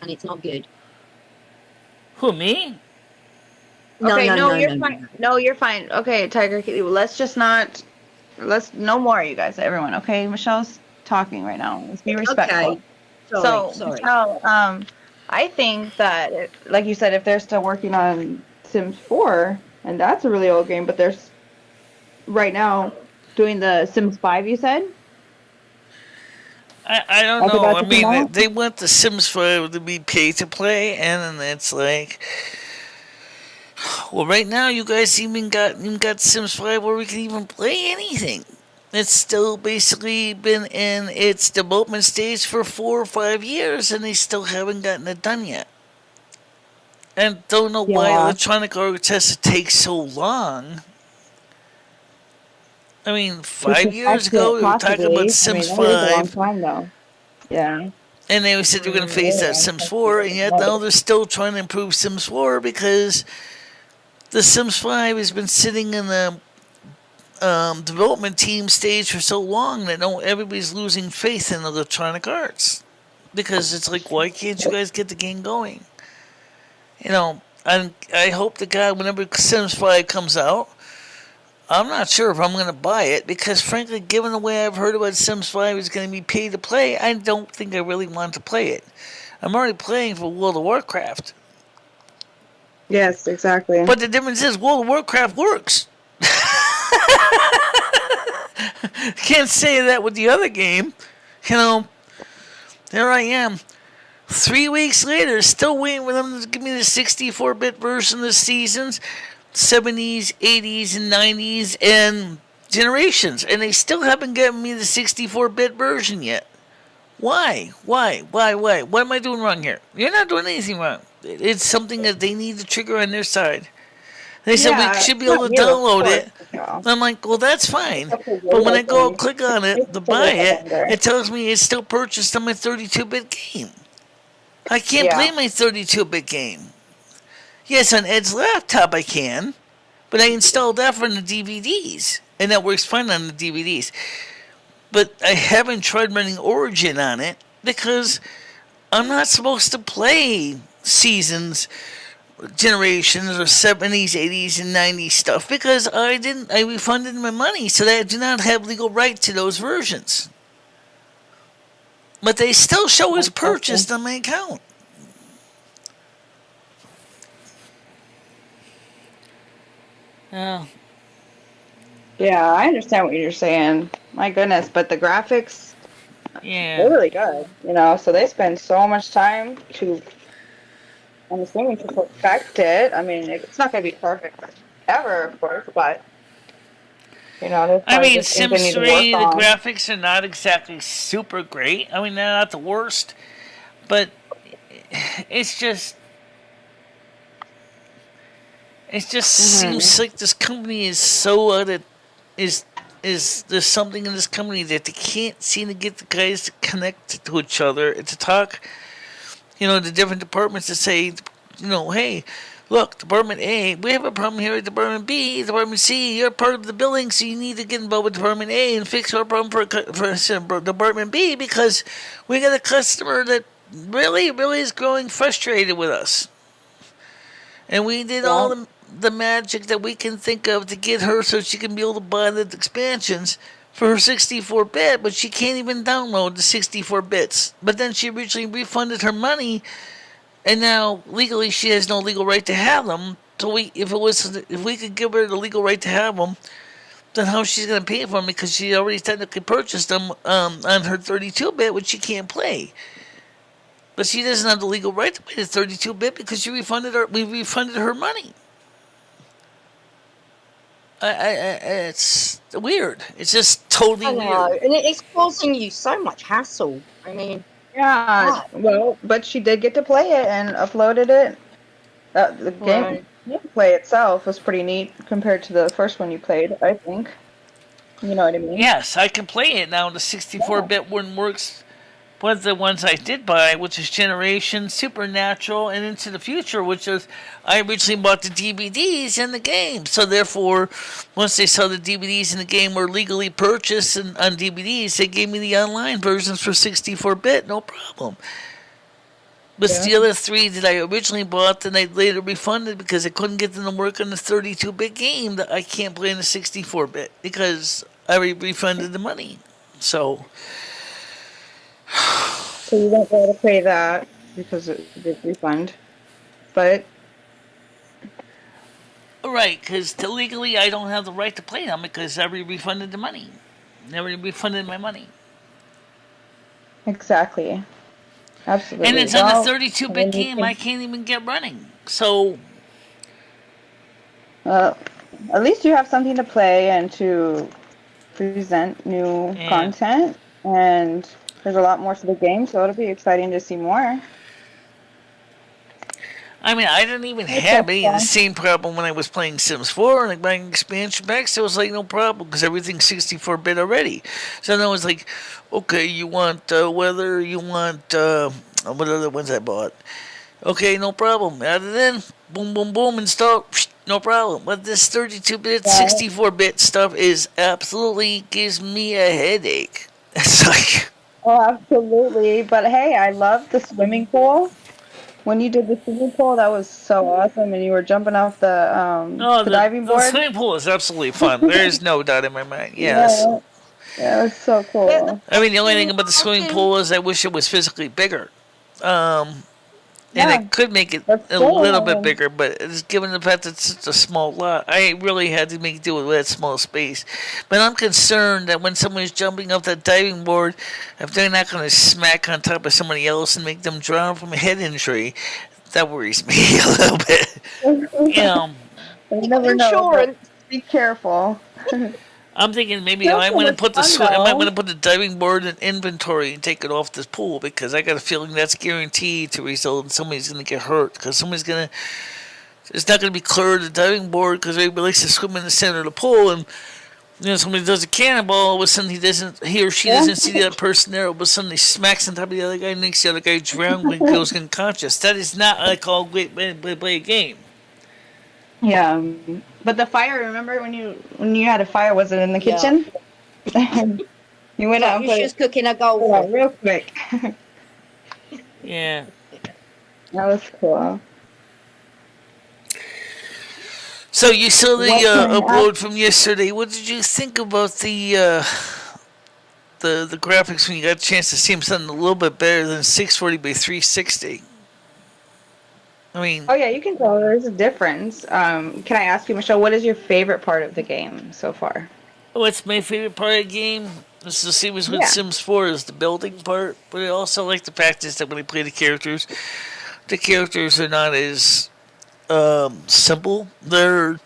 and it's not good. Who, me? No, you're fine. No, you're fine. Okay, Tiger Kitty, let's just not... No more, you guys, everyone, okay? Michelle's talking right now. Let's be respectful. Okay. Sorry. Michelle, I think that, like you said, if they're still working on Sims 4, and that's a really old game, but there's right now doing the Sims 5, you said? I don't know. I mean, they want the Sims 5 to be pay to play, and then it's like, well, right now you guys even got Sims 5 where we can even play anything. It's still basically been in its development stage for 4 or 5 years, and they still haven't gotten it done yet. And don't know why Yeah. Electronic Arts has to take so long. I mean, 5 years ago, we were talking about Sims that is a long 5. time, though. Yeah. And they said they were going to phase out Sims 4, and yet now they're still trying to improve Sims 4 because the Sims 5 has been sitting in the development team stage for so long that everybody's losing faith in Electronic Arts. Because it's like, why can't you guys get the game going? I hope to God whenever Sims 5 comes out, I'm not sure if I'm going to buy it because, frankly, given the way I've heard about Sims 5 is going to be pay to play, I don't think I really want to play it. I'm already playing for World of Warcraft. Yes, exactly. But the difference is World of Warcraft works. Can't say that with the other game. There I am. 3 weeks later, still waiting for them to give me the 64-bit version of the seasons. 70s, 80s, and 90s, and generations. And they still haven't given me the 64-bit version yet. Why? Why? What am I doing wrong here? You're not doing anything wrong. It's something that they need to trigger on their side. They said we should be able to download it. I'm like, well, that's fine. But when I go click on it to buy it, it tells me it's still purchased on my 32-bit game. I can't play my 32-bit game. Yes, on Ed's laptop I can, but I installed that from the DVDs, and that works fine on the DVDs. But I haven't tried running Origin on it because I'm not supposed to play seasons, generations, or 70s, 80s, and 90s stuff because I refunded my money, so that I do not have legal right to those versions. But they still show as purchased on my account. Yeah. Yeah, I understand what you're saying. My goodness, but the graphics, they're really good, so they spend so much time I'm assuming to perfect it. I mean, it's not going to be perfect ever, of course, but, I mean, Sims 3, the graphics are not exactly super great. I mean, they're not the worst, but it's just... It just seems like this company is so there's something in this company that they can't seem to get the guys to connect to each other and to talk, the different departments to say, hey, look, Department A, we have a problem here at Department B, Department C, you're part of the building, so you need to get involved with Department A and fix our problem for Department B because we got a customer that really is growing frustrated with us. And we did all the magic that we can think of to get her so she can be able to buy the expansions for her 64-bit, but she can't even download the 64 bits. But then she originally refunded her money, and now legally she has no legal right to have them. So if we could give her the legal right to have them, then how she's going to pay for them because she already technically purchased them on her 32-bit, which she can't play. But she doesn't have the legal right to play the 32-bit because we refunded her money. It's weird. It's just totally weird. And it's causing you so much hassle. I mean... Yeah, well, but she did get to play it and uploaded it. The gameplay itself was pretty neat compared to the first one you played, I think. You know what I mean? Yes, I can play it now. The 64-bit one works with the ones I did buy, which is Generation, Supernatural, and Into the Future, which is, I originally bought the DVDs and the game. So therefore, once they saw the DVDs and the game were legally purchased on DVDs, they gave me the online versions for 64-bit, no problem. But the other three that I originally bought, then I later refunded because I couldn't get them to work on the 32-bit game that I can't play in the 64-bit because I refunded the money. So you won't be able to pay that because it did refund. But right, because legally I don't have the right to play them because I refunded the money. Never refunded my money. Exactly. Absolutely. And it's on a 32-bit game I can't even get running. So at least you have something to play and to present new content, and there's a lot more to the game, so it'll be exciting to see more. I mean, I didn't even have any of the same problem when I was playing Sims 4, and like buying expansion packs, it was like no problem, because everything's 64-bit already. So then I was like, okay, you want weather, you want, what other ones I bought? Okay, no problem. Add it in, boom, boom, boom, install, no problem. But this 32-bit, 64-bit stuff is absolutely gives me a headache. It's like... Oh, absolutely. But hey, I love the swimming pool. When you did the swimming pool, that was so awesome, and you were jumping off the diving board. The swimming pool is absolutely fun. There's no doubt in my mind. Yes. Yeah, it was so cool. I mean, the only thing about the swimming pool is I wish it was physically bigger. And I could make it a little bit bigger, but it's given the fact that it's such a small lot, I really had to make do with that small space. But I'm concerned that when someone's jumping off that diving board, if they're not going to smack on top of somebody else and make them drown from a head injury, that worries me a little bit. You never know. Be careful. I'm thinking maybe I might want to put the diving board in inventory and take it off this pool, because I got a feeling that's guaranteed to result in somebody's going to get hurt, because somebody's going to... It's not going to be clear of the diving board, because everybody likes to swim in the center of the pool, and somebody does a cannonball, all of a sudden he or she doesn't see the other person there, all of a sudden he smacks on top of the other guy and makes the other guy drown when he goes unconscious. That is not what I call play a game. Yeah, but the fire. Remember when you had a fire? Was it in the kitchen? You went out. You just cooking a gold real quick. Yeah, that was cool. So you saw the upload from yesterday. What did you think about the graphics when you got a chance to see them something a little bit better than 640 by 360? I mean... Oh, yeah, you can tell there's a difference. Can I ask you, Michelle, what is your favorite part of the game so far? What's my favorite part of the game? It's the same as with Sims 4 is the building part, but I also like the fact is that when I play the characters are not as simple. They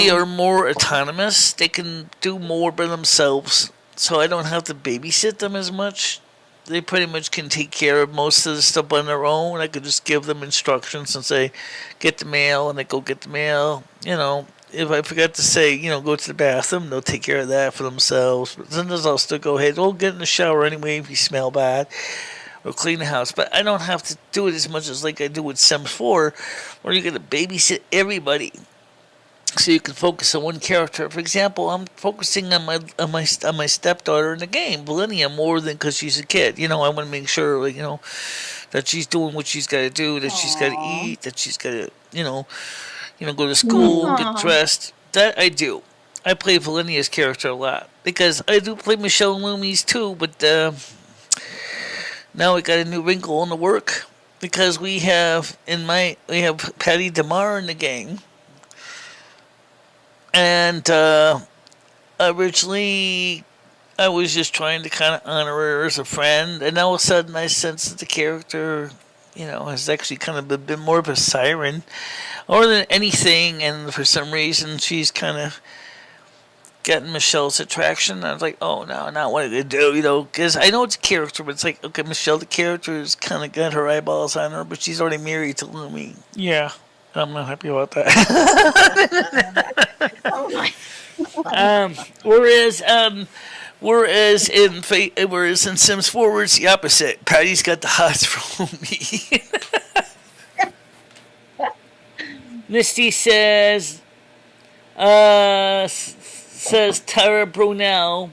are more autonomous. They can do more by themselves, so I don't have to babysit them as much. They pretty much can take care of most of the stuff on their own. I could just give them instructions and say, get the mail, and they go get the mail. If I forgot to say, go to the bathroom, they'll take care of that for themselves. But sometimes I'll still go ahead, get in the shower anyway if you smell bad, or clean the house. But I don't have to do it as much as like I do with Sims 4, where you got to babysit everybody, so you can focus on one character. For example, I'm focusing on my stepdaughter in the game, Valenia, more than because she's a kid. I want to make sure, that she's doing what she's got to do, that she's got to eat, that she's got to, go to school, get dressed. That I do. I play Valenia's character a lot, because I do play MicheleMarie's too, but now we got a new wrinkle in the work, because we have Patty DeMar in the game. And originally, I was just trying to kind of honor her as a friend, and all of a sudden I sense that the character, has actually kind of been more of a siren, more than anything, and for some reason she's kind of getting Michelle's attraction. I was like, oh, no, not what to do, because I know it's a character, but it's like, okay, Michelle, the character, has kind of got her eyeballs on her, but she's already married to Lumi. Yeah. I'm not happy about that. Whereas in Sims 4, it's the opposite. Patty's got the hots for me. Misty says Tara Brunel.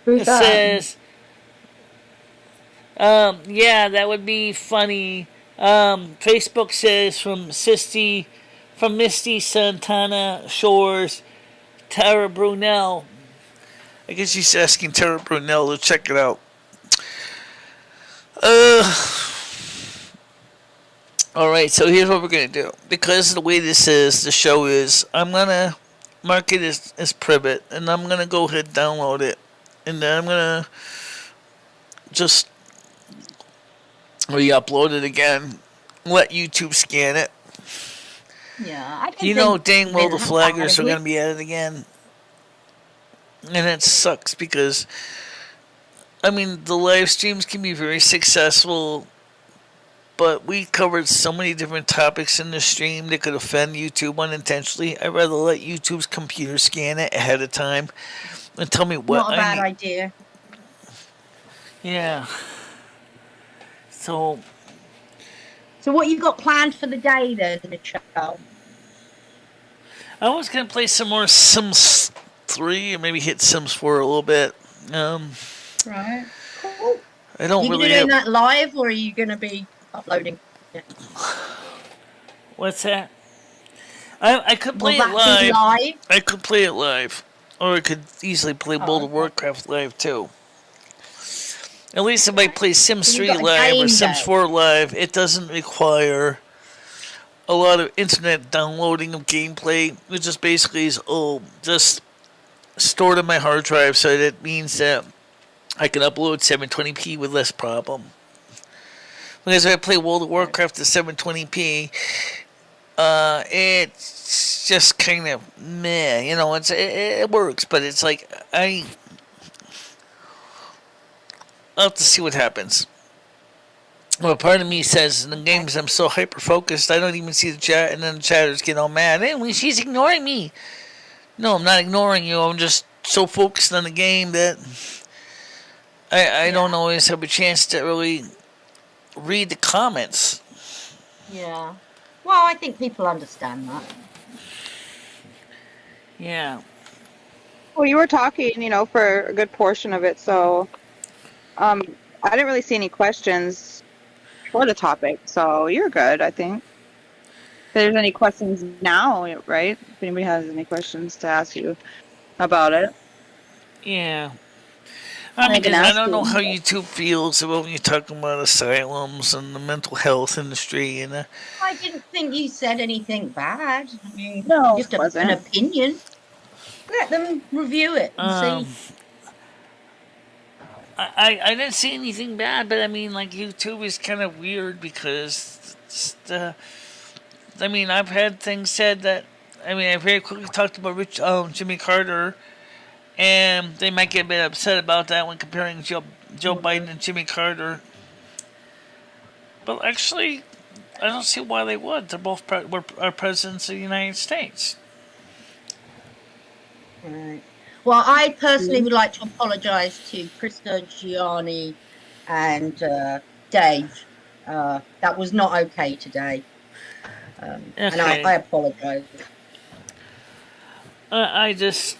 It says. Yeah, that would be funny. Facebook says from Misty Santana Shores, Tara Brunel. I guess she's asking Tara Brunel to check it out. Alright, so here's what we're going to do. Because of the way the show is, I'm going to mark it as private, and I'm going to go ahead and download it. And then I'm going to just re-upload it again, let YouTube scan it, Yeah, I You know dang well the flaggers are going to be at it again. And it sucks because, I mean, the live streams can be very successful, but we covered so many different topics in the stream that could offend YouTube unintentionally. I'd rather let YouTube's computer scan it ahead of time and tell me what Not a bad idea. Yeah. So what you got planned for the day then, Michelle? I was going to play some more Sims 3 or maybe hit Sims 4 a little bit. Right. Cool. I don't you really doing that live, or are you going to be uploading? Yeah. What's that? I could play it live. I could play it live. Or I could easily play World of Warcraft live too. At least if I play Sims 3 live or Sims 4 live, it doesn't require a lot of internet downloading of gameplay. It just basically is just stored on my hard drive, so that means that I can upload 720p with less problem. Because if I play World of Warcraft at 720p, it's just kind of meh, you know. It works, but it's like I'll have to see what happens. Well, part of me says in the games I'm so hyper focused I don't even see the chat, and then the chatters get all mad. Hey, she's ignoring me. No, I'm not ignoring you. I'm just so focused on the game that I don't always have a chance to really read the comments. Yeah. Well, I think people understand that. Yeah. Well, you were talking, for a good portion of it, so I didn't really see any questions for the topic, so you're good, I think. If there's any questions now, right? If anybody has any questions to ask you about it. Yeah. I don't know how YouTube feels about when you're talking about asylums and the mental health industry. And I didn't think you said anything bad. I mean, no, just an opinion. Let them review it and see. I didn't see anything bad, but I mean, like, YouTube is kind of weird because I've had things said that, I very quickly talked about Jimmy Carter, and they might get a bit upset about that when comparing Joe Biden and Jimmy Carter. But actually, I don't see why they would. They're both are presidents of the United States. Right. Well, I personally would like to apologise to Krista, Gianni, and Dave. That was not okay today. And I apologise. I just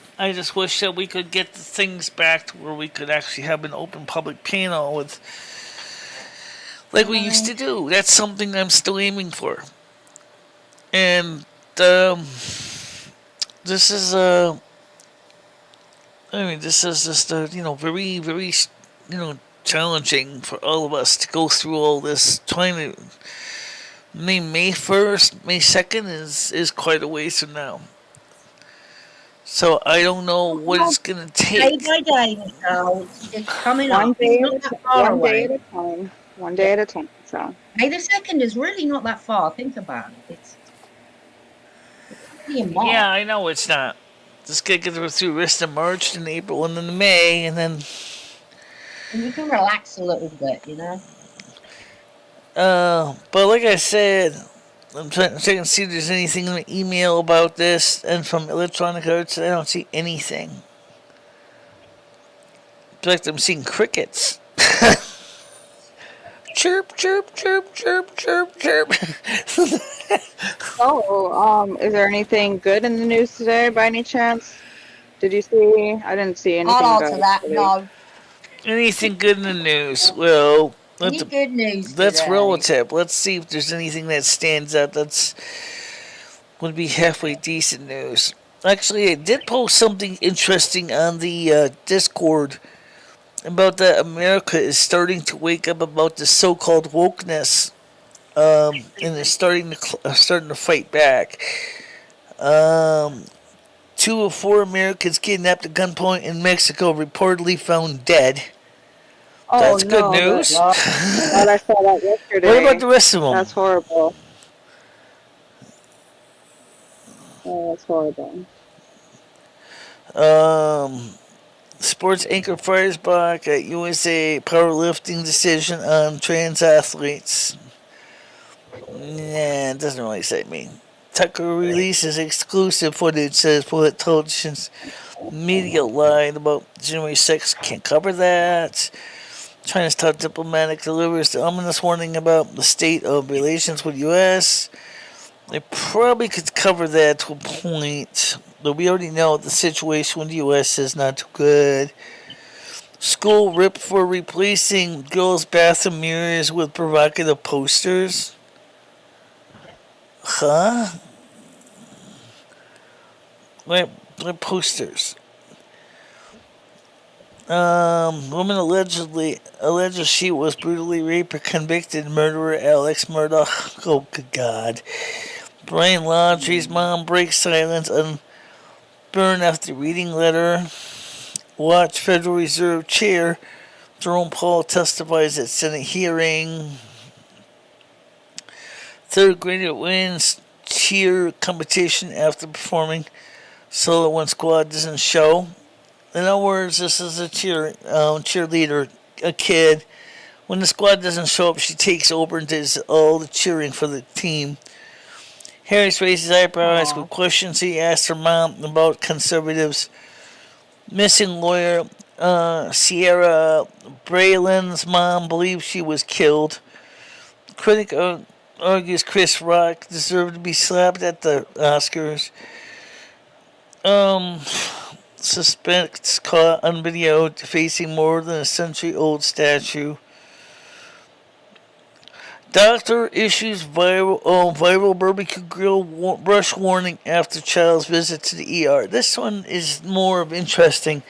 wish that we could get the things back to where we could actually have an open public panel with, like we used to do. That's something I'm still aiming for. And this is just very, very, challenging for all of us to go through all this. Trying to May 1st, May 2nd is quite a ways from now. So I don't know what it's going to take. Day by day, it's coming up. It's not that far away. Day at a time. One day at a time. So May the 2nd is really not that far. Think about it. It's yeah, I know it's not. Just gotta get through the rest of March and April and then May, and then. And you can relax a little bit, But like I said, I'm trying to see if there's anything in the email about this, and from Electronic Arts, I don't see anything. In fact, I'm seeing crickets. Chirp, chirp, chirp, chirp, chirp, chirp. Is there anything good in the news today by any chance? Did you see? I didn't see anything I'll good. answer that, no. Anything good in the news? Well, any good news that's today? Relative. Let's see if there's anything that stands out would be halfway decent news. Actually, I did post something interesting on the Discord about that America is starting to wake up about the so-called wokeness, and is starting to fight back. 2 of 4 Americans kidnapped at gunpoint in Mexico reportedly found dead. That's good news. I saw that yesterday. What about the rest of them? That's horrible. Oh, that's horrible. Sports anchor fires back at USA powerlifting decision on trans athletes. Nah, it doesn't really excite me. Tucker releases exclusive footage, says politicians media lied about January 6th. Can't cover that. China's top diplomatic delivers the ominous warning about the state of relations with U.S. They probably could cover that to a point, but we already know the situation with the U.S. is not too good. School ripped for replacing girls' bathroom mirrors with provocative posters. Huh? What posters? Woman alleged she was brutally raped or convicted murderer Alex Murdoch. Oh, good God. Brian Laundrie's mom breaks silence and burned after reading letter. Watch Federal Reserve Chair Jerome Powell testifies at Senate hearing. Third grader wins cheer competition after performing solo when squad doesn't show. In other words, this is a cheerleader, a kid. When the squad doesn't show up, she takes over and does all the cheering for the team. Harris raises eyebrows with questions he asked her mom about conservatives. Missing lawyer Sierra Braelin's mom believes she was killed. Critic argues Chris Rock deserved to be slapped at the Oscars. Suspects caught on video defacing more than a century-old statue. Doctor issues viral barbecue grill brush warning after child's visit to the ER. This one is more of interesting.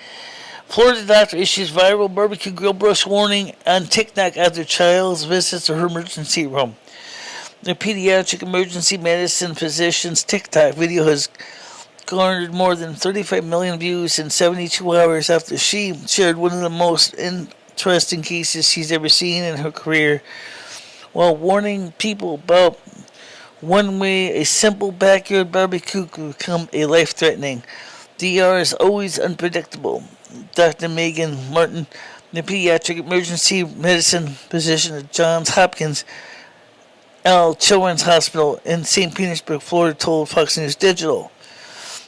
Florida doctor issues viral barbecue grill brush warning on TikTok after child's visit to her emergency room. The pediatric emergency medicine physician's TikTok video has garnered more than 35 million views in 72 hours after she shared one of the most interesting cases she's ever seen in her career, while warning people about one way a simple backyard barbecue could become a life-threatening. DR is always unpredictable. Dr. Megan Martin, the pediatric emergency medicine physician at Johns Hopkins Children's Hospital in St. Petersburg, Florida, told Fox News Digital.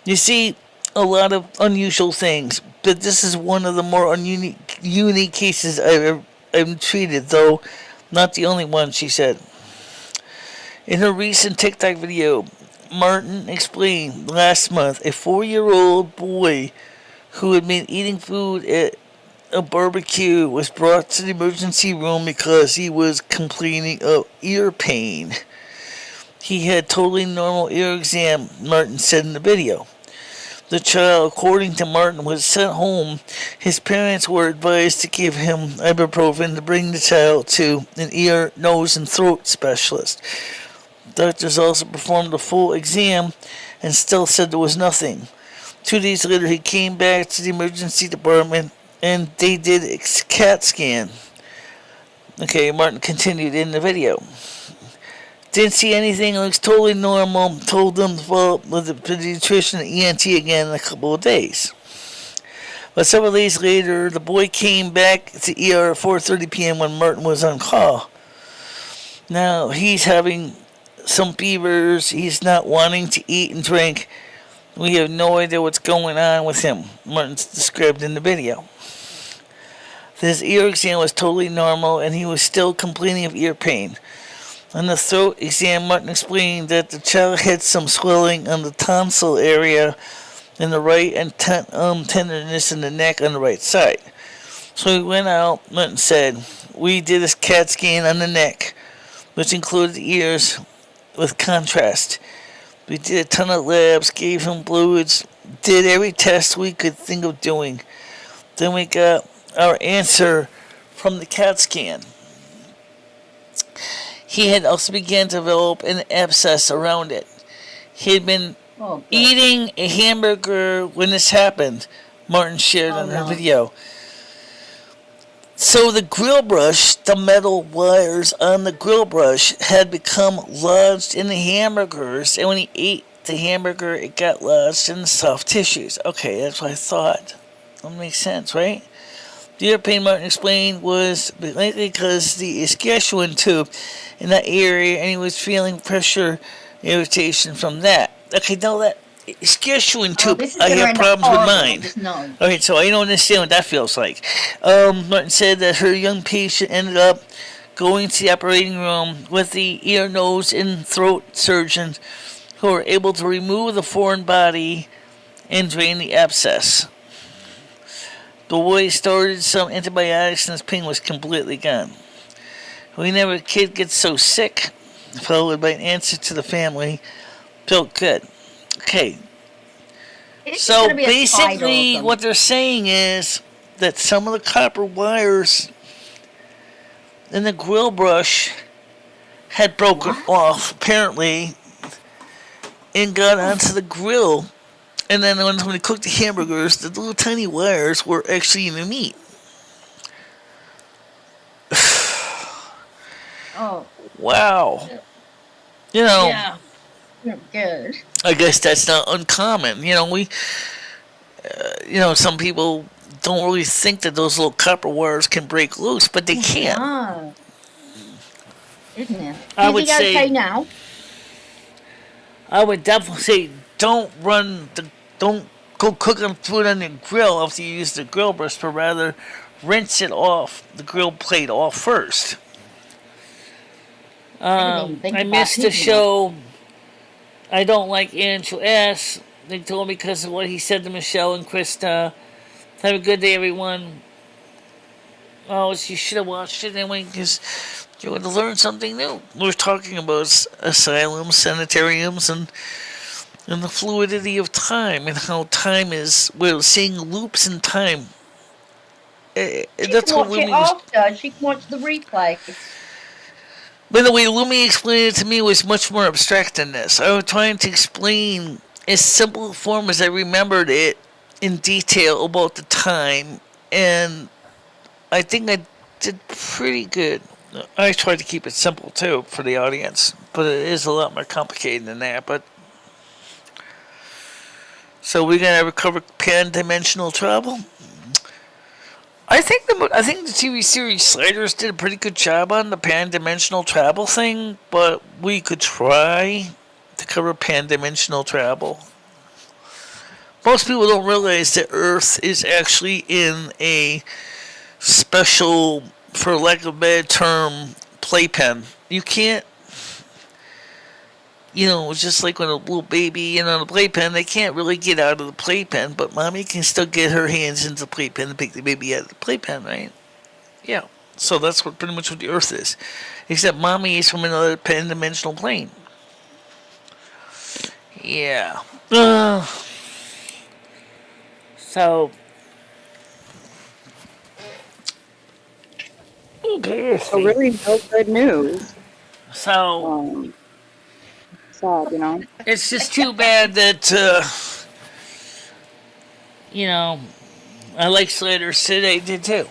You see a lot of unusual things, but this is one of the more unique cases I've treated, though not the only one, she said. In her recent TikTok video, Martin explained last month a 4-year-old boy who had been eating food at a barbecue was brought to the emergency room because he was complaining of ear pain. He had totally normal ear exam, Martin said in the video. The child, according to Martin, was sent home. His parents were advised to give him ibuprofen to bring the child to an ear, nose, and throat specialist. Doctors also performed a full exam and still said there was nothing. 2 days later, he came back to the emergency department and they did a CAT scan. Okay, Martin continued in the video. Didn't see anything, looks totally normal. Told them to follow up with the pediatrician and ENT again in a couple of days. But several days later, the boy came back to ER at 4:30 p.m. when Martin was on call. Now, he's having some fevers. He's not wanting to eat and drink. We have no idea what's going on with him, Martin's described in the video. His ear exam was totally normal, and he was still complaining of ear pain. On the throat exam, Martin explained that the child had some swelling on the tonsil area in the right and tenderness in the neck on the right side. So he went out, Martin said, we did a CAT scan on the neck, which included the ears with contrast. We did a ton of labs, gave him fluids, did every test we could think of doing. Then we got our answer from the CAT scan. He had also begun to develop an abscess around it. He had been eating a hamburger when this happened, Martin shared on her video. So the grill brush, the metal wires on the grill brush had become lodged in the hamburgers, and when he ate the hamburger, it got lodged in the soft tissues. Okay, that's what I thought. That makes sense, right? The other pain Martin explained was likely because the ischia tube in that area, and he was feeling pressure irritation from that. Okay, now that ischia tube, I have problems with mine. Okay, so I don't understand what that feels like. Martin said that her young patient ended up going to the operating room with the ear, nose, and throat surgeons who were able to remove the foreign body and drain the abscess. The boy started some antibiotics and his pain was completely gone. Whenever a kid gets so sick, followed by an answer to the family, felt good. Okay. So basically what they're saying is that some of the copper wires in the grill brush had broken off, apparently, and got onto the grill. And then when they cooked the hamburgers, the little tiny wires were actually in the meat. Oh. Wow. You know. Yeah. Good. I guess that's not uncommon. You know, some people don't really think that those little copper wires can break loose, but they can. Ah. Isn't it? I would say, okay now? I would definitely say don't go cooking food on the grill after you use the grill brush, but rather rinse it off, the grill plate off first. I missed the show. I don't like Andrew S. They told me because of what he said to Michelle and Krista. Have a good day, everyone. Oh, you should have watched it anyway because you want to learn something new. We're talking about asylums, sanitariums, and the fluidity of time and how time is. We're seeing loops in time. That's what Lumi was. She can watch the replay. By the way, Lumi explained it to me was much more abstract than this. I was trying to explain as simple a form as I remembered it in detail about the time, and I think I did pretty good. I tried to keep it simple too for the audience, but it is a lot more complicated than that. But so we're gonna recover pan-dimensional travel. I think the TV series Sliders did a pretty good job on the pan-dimensional travel thing, but we could try to cover pan-dimensional travel. Most people don't realize that Earth is actually in a special, for lack of a better term, playpen. You can't, it's just like when a little baby in a playpen, they can't really get out of the playpen, but mommy can still get her hands into the playpen and pick the baby out of the playpen, right? Yeah. So that's pretty much what the Earth is. Except mommy is from another pan-dimensional plane. Yeah. So. Okay. So really no good news. So. Sad, you know. It's just too bad that, I like Sliders today, did too.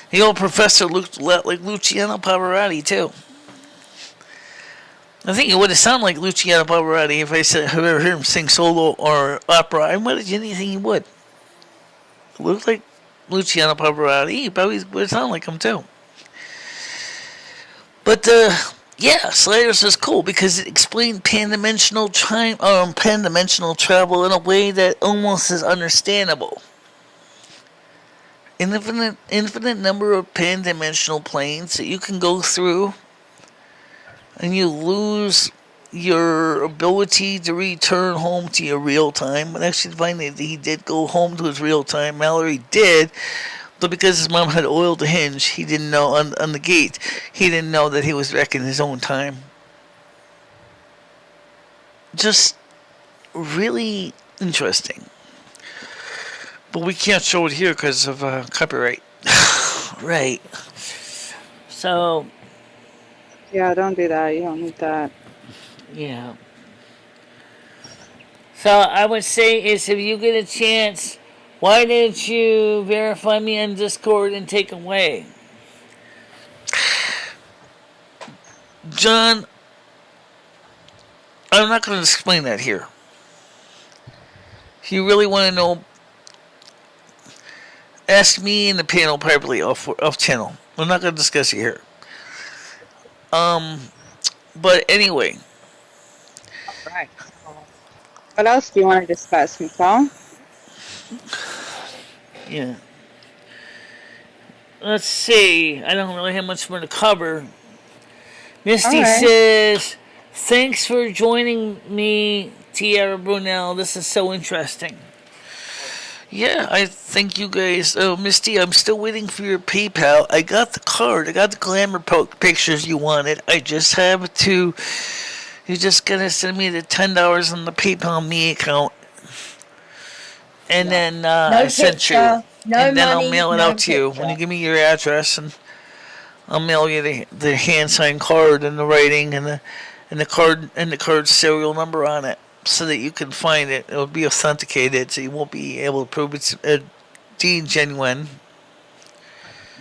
The old professor looked a lot like Luciano Pavarotti, too. I think it would have sounded like Luciano Pavarotti if I ever heard him sing solo or opera. I might have anything he would. It looked like Luciano Pavarotti. He probably would sound like him, too. But, yeah, Sliders is cool because it explained pan-dimensional pan-dimensional travel in a way that almost is understandable. Infinite number of pan-dimensional planes that you can go through, and you lose your ability to return home to your real time. And actually, find that he did go home to his real time. Mallory did. But because his mom had oiled the hinge, he didn't know on the gate. He didn't know that he was back in his own time. Just really interesting. But we can't show it here because of copyright. Right. So. Yeah, don't do that. You don't need that. Yeah. So I would say is if you get a chance, why didn't you verify me on Discord and take away? John, I'm not going to explain that here. If you really want to know, ask me in the panel privately off channel. I'm not going to discuss it here. But anyway. All right. What else do you want to discuss, Michelle? Yeah. Let's see. I don't really have much more to cover. Misty says, thanks for joining me, Tiara Brunel. This is so interesting. Yeah, I thank you guys. Oh, Misty, I'm still waiting for your PayPal. I got the card. I got the glamour pictures you wanted. I just have to... You're just going to send me the $10 on the PayPal me account. And then I sent you. And then I'll mail it out to you when you give me your address, and I'll mail you the hand signed card and the writing and the card serial number on it, so that you can find it. It'll be authenticated, so you won't be able to prove it's indeed genuine.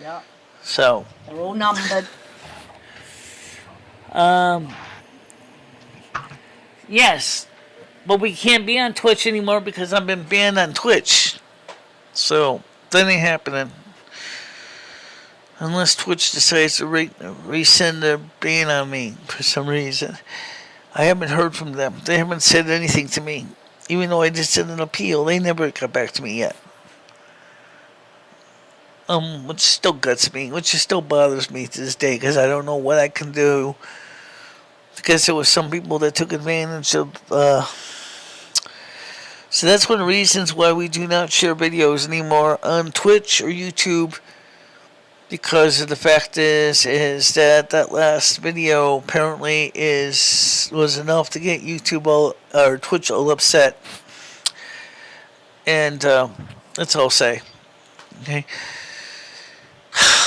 Yeah. So they're all numbered. Yes. But we can't be on Twitch anymore because I've been banned on Twitch. So, that ain't happening. Unless Twitch decides to rescind their ban on me for some reason. I haven't heard from them. They haven't said anything to me. Even though I just did an appeal, they never got back to me yet. Which still guts me, which still bothers me to this day, because I don't know what I can do. Because there was some people that took advantage of... So that's one of the reasons why we do not share videos anymore on Twitch or YouTube. Because of the fact is that last video apparently was enough to get YouTube or Twitch all upset. And that's all I'll say. Okay.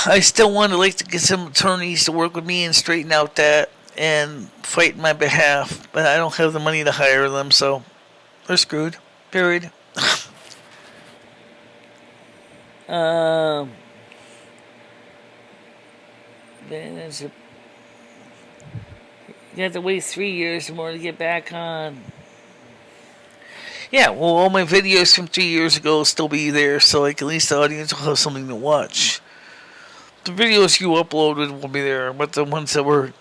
I still want to get some attorneys to work with me and straighten out that and fight in my behalf, but I don't have the money to hire them, so they're screwed. Period. Then you have to wait 3 years more to get back on. Yeah, well, all my videos from 3 years ago will still be there, so at least the audience will have something to watch. The videos you uploaded will be there, but the ones that were,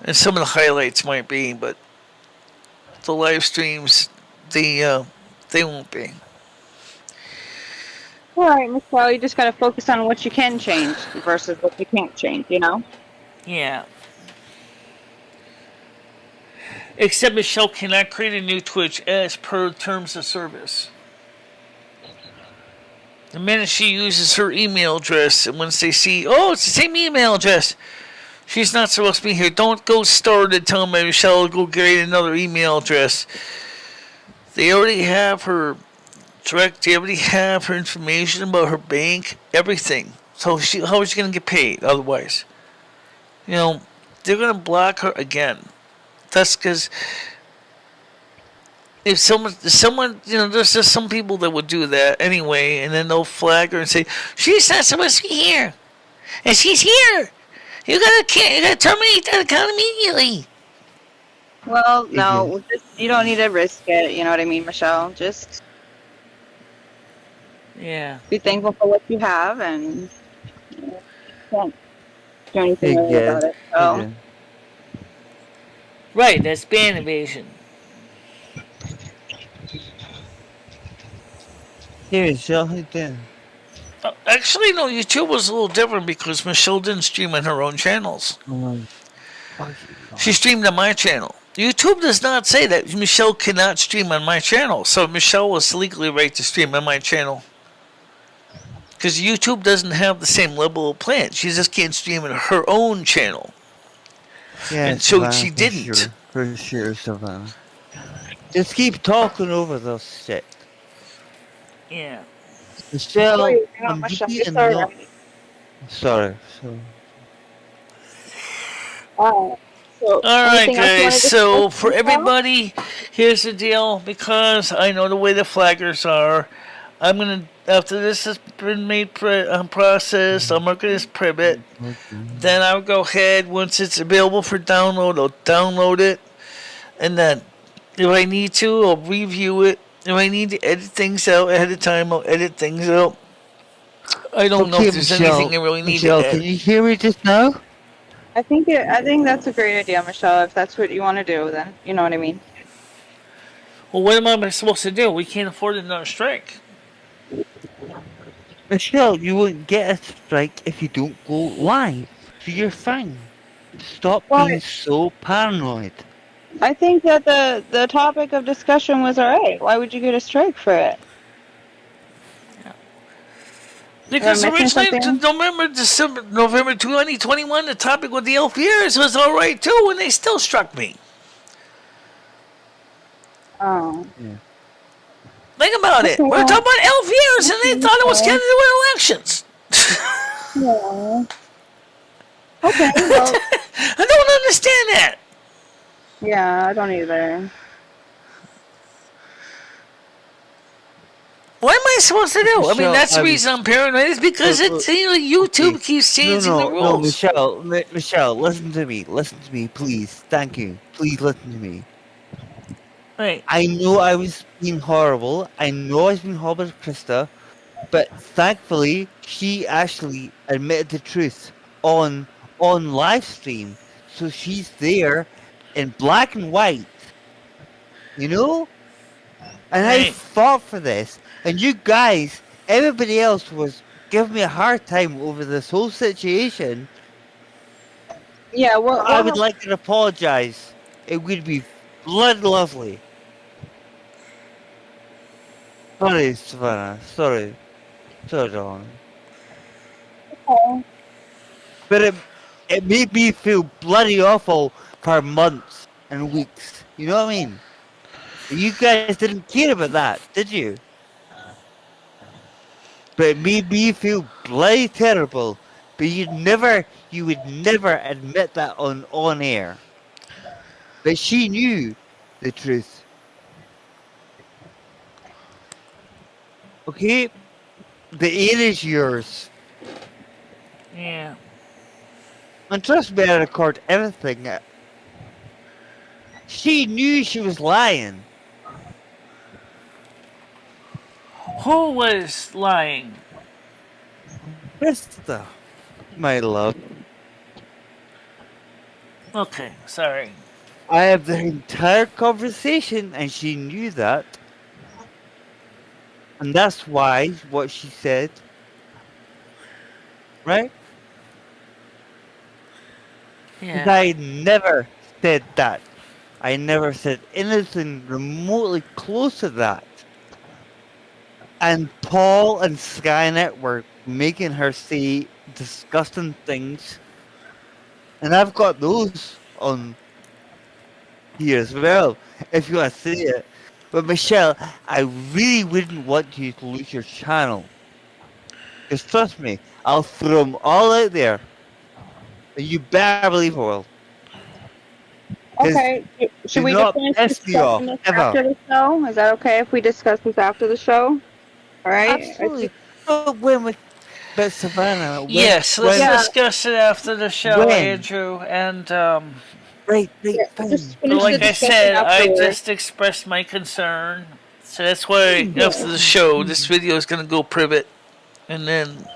and some of the highlights might be, but the live streams, they won't be. All right, Michelle, you just got to focus on what you can change versus what you can't change, you know? Yeah. Except Michelle cannot create a new Twitch as per terms of service. The minute she uses her email address, and once they see, oh, it's the same email address, she's not supposed to be here. Don't go start and tell me Michelle to go create another email address. They already have her direct. They already have her information about her bank, everything. So how is she going to get paid otherwise? You know, they're going to block her again. That's because if someone, you know, there's just some people that would do that anyway, and then they'll flag her and say, she's not supposed to be here. And she's here. You gotta terminate that account immediately. Well, no, you don't need to risk it. You know what I mean, Michelle? Just be thankful for what you have, and you can't do anything about it. So. Right, that's ban evasion. Hey, Michelle, how you doing? Actually, no, YouTube was a little different because Michelle didn't stream on her own channels. She streamed on my channel. YouTube does not say that Michelle cannot stream on my channel, so Michelle was legally right to stream on my channel. Because YouTube doesn't have the same level of plan. She just can't stream on her own channel. Yeah, and so she didn't. For sure, Savannah. Just keep talking over this shit. Yeah. Michelle, I'm sorry. Alright, guys, so for everybody, here's the deal. Because I know the way the flaggers are, I'm going to, after this has been made processed, I'm marking this private. Then I'll go ahead, once it's available for download, I'll download it. and then if I need to, I'll review it. If I need to edit things out ahead of time, I'll edit things out. I don't know Okay, if there's anything I really need to Michelle, can edit. you hear me just now? I think that's a great idea, Michelle. If that's what you want to do, then you know what I mean. Well, what am I supposed to do? We can't afford another strike. Michelle, you won't get a strike if you don't go live. So you're fine. Stop Well, being so paranoid. I think that the topic of discussion was alright. Why would you get a strike for it? Because Am I missing originally, something? November 2021, the topic with the elf years was all right too, and they still struck me. Oh. Yeah. Think about it. We're talking about elf years, and they thought it was Canada with elections. Yeah. Okay. Well, I don't understand that. yeah, I don't either. What am I supposed to do? I mean, that's the Michelle, reason I'm paranoid. Is because it's YouTube keeps changing the rules. No, Michelle, listen to me, please. Thank you. Please listen to me. Right. I know I was being horrible. I know I was being horrible to Krista, but thankfully she actually admitted the truth on live stream, so she's there in black and white. You know? And I Right. fought for this. And you guys, everybody else was giving me a hard time over this whole situation. Yeah, well, I would like to apologize. It would be blood lovely. Sorry, Savannah. Sorry, darling. okay. But it made me feel bloody awful for months and weeks. You know what I mean? You guys didn't care about that, did you? But it made me feel bloody terrible. But you would never admit that on air. But she knew the truth. Okay? The air is yours. Yeah. And trust me, I record everything. She knew she was lying. Who was lying? Krista, my love. Okay, sorry. I have the entire conversation and she knew that. And that's why what she said. Right? Yeah. I never said that. I never said anything remotely close to that. And Paul and Skynet were making her say disgusting things. And I've got those on here as well, if you want to say it. But Michelle, I really wouldn't want you to lose your channel. Because trust me, I'll throw them all out there. And you better believe I will. Okay. Should we just finish discussing this after the show? Is that okay if we discuss this after the show? All right. Absolutely. But Savannah, yes, let's discuss it after the show, Andrew. And right, like I said, I just expressed my concern, so that's why after the show, this video is going to go private, and then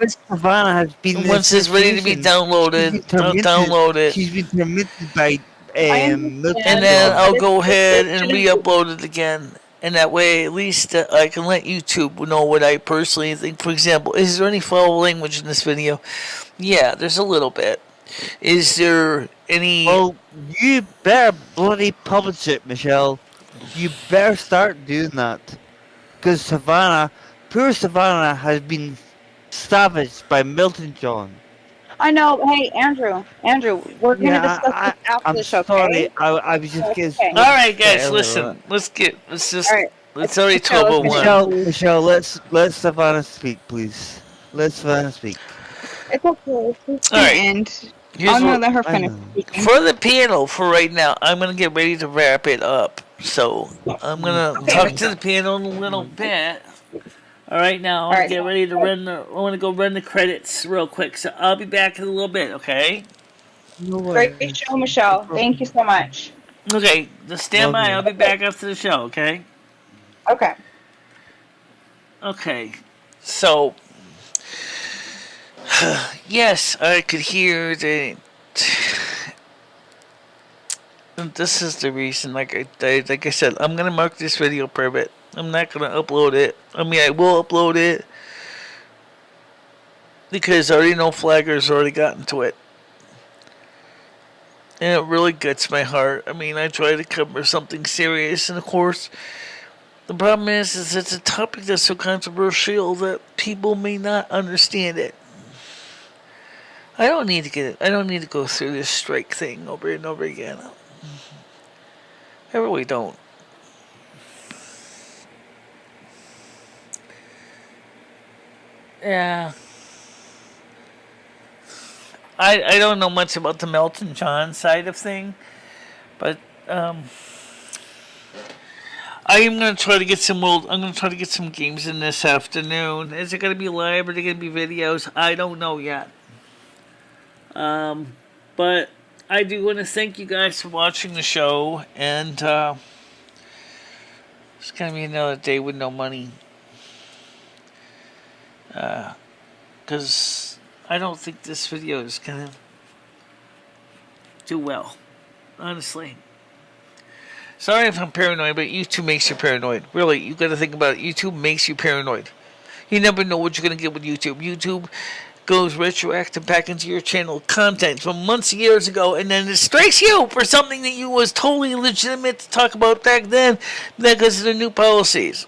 Savannah has been once it's ready to be downloaded, I'll download it. She's been tormented by and then I'll go ahead and re-upload it again. And that way, at least I can let YouTube know what I personally think. For example, is there any foul language in this video? Yeah, there's a little bit. Is there any... Well, you better bloody publish it, Michelle. You better start doing that. Because poor Savannah has been savaged by Milton John. I know. Hey, Andrew, we're going to discuss this after the show, okay? I'm sorry, I was just getting... All right, guys, listen. It's already 12:01. Michelle, let Savannah speak, please. Let Savannah speak. It's okay. All right. And I'm going to let her finish speaking. For the panel, for right now, I'm going to get ready to wrap it up. So, I'm going to talk to the panel in a little bit. All right, now I'll get ready to I want to go run the credits real quick, so I'll be back in a little bit, okay? Great show, Michelle. Thank you so much. Okay, just stand by. I'll be back after the show, okay? Okay. Okay. So, yes, I could hear that. This is the reason, like I said, I'm gonna mark this video private. I'm not gonna upload it. I mean, I will upload it because I already know Flagger's already gotten to it. And it really gets my heart. I mean, I try to cover something serious, and of course, the problem is it's a topic that's so controversial that people may not understand it. I don't need to get it. I don't need to go through this strike thing over and over again. I really don't. Yeah. I don't know much about the Melton John side of thing, but I am gonna try to get some I'm gonna try to get some games in this afternoon. Is it gonna be live or are they gonna be videos? I don't know yet. But I do want to thank you guys for watching the show, and it's gonna be another day with no money. Because I don't think this video is gonna do well, honestly. Sorry if I'm paranoid, but YouTube makes you paranoid. Really, you gotta think about it. YouTube makes you paranoid. You never know what you're gonna get with YouTube. YouTube goes retroactive back into your channel content from months, years ago, and then it strikes you for something that you was totally legitimate to talk about back then because of the new policies.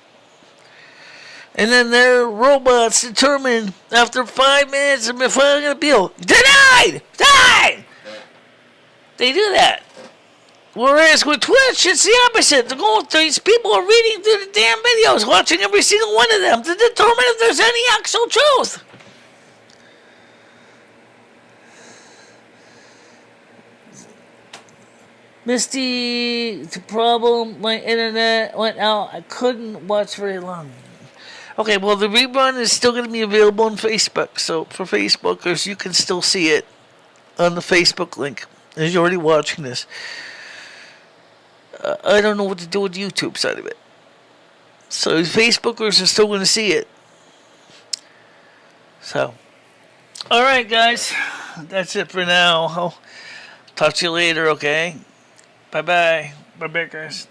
And then their robots determine after 5 minutes of filing an appeal, denied! Died! They do that. Whereas with Twitch, it's the opposite. These people are reading through the damn videos, watching every single one of them to determine if there's any actual truth. Misty, the problem, my internet went out. I couldn't watch very long. Okay, well, the rerun is still going to be available on Facebook. So for Facebookers, you can still see it on the Facebook link as you're already watching this. I don't know what to do with the YouTube side of it. So Facebookers are still going to see it. So, alright, guys. That's it for now. I'll talk to you later, okay? Bye-bye. Bye-bye, guys.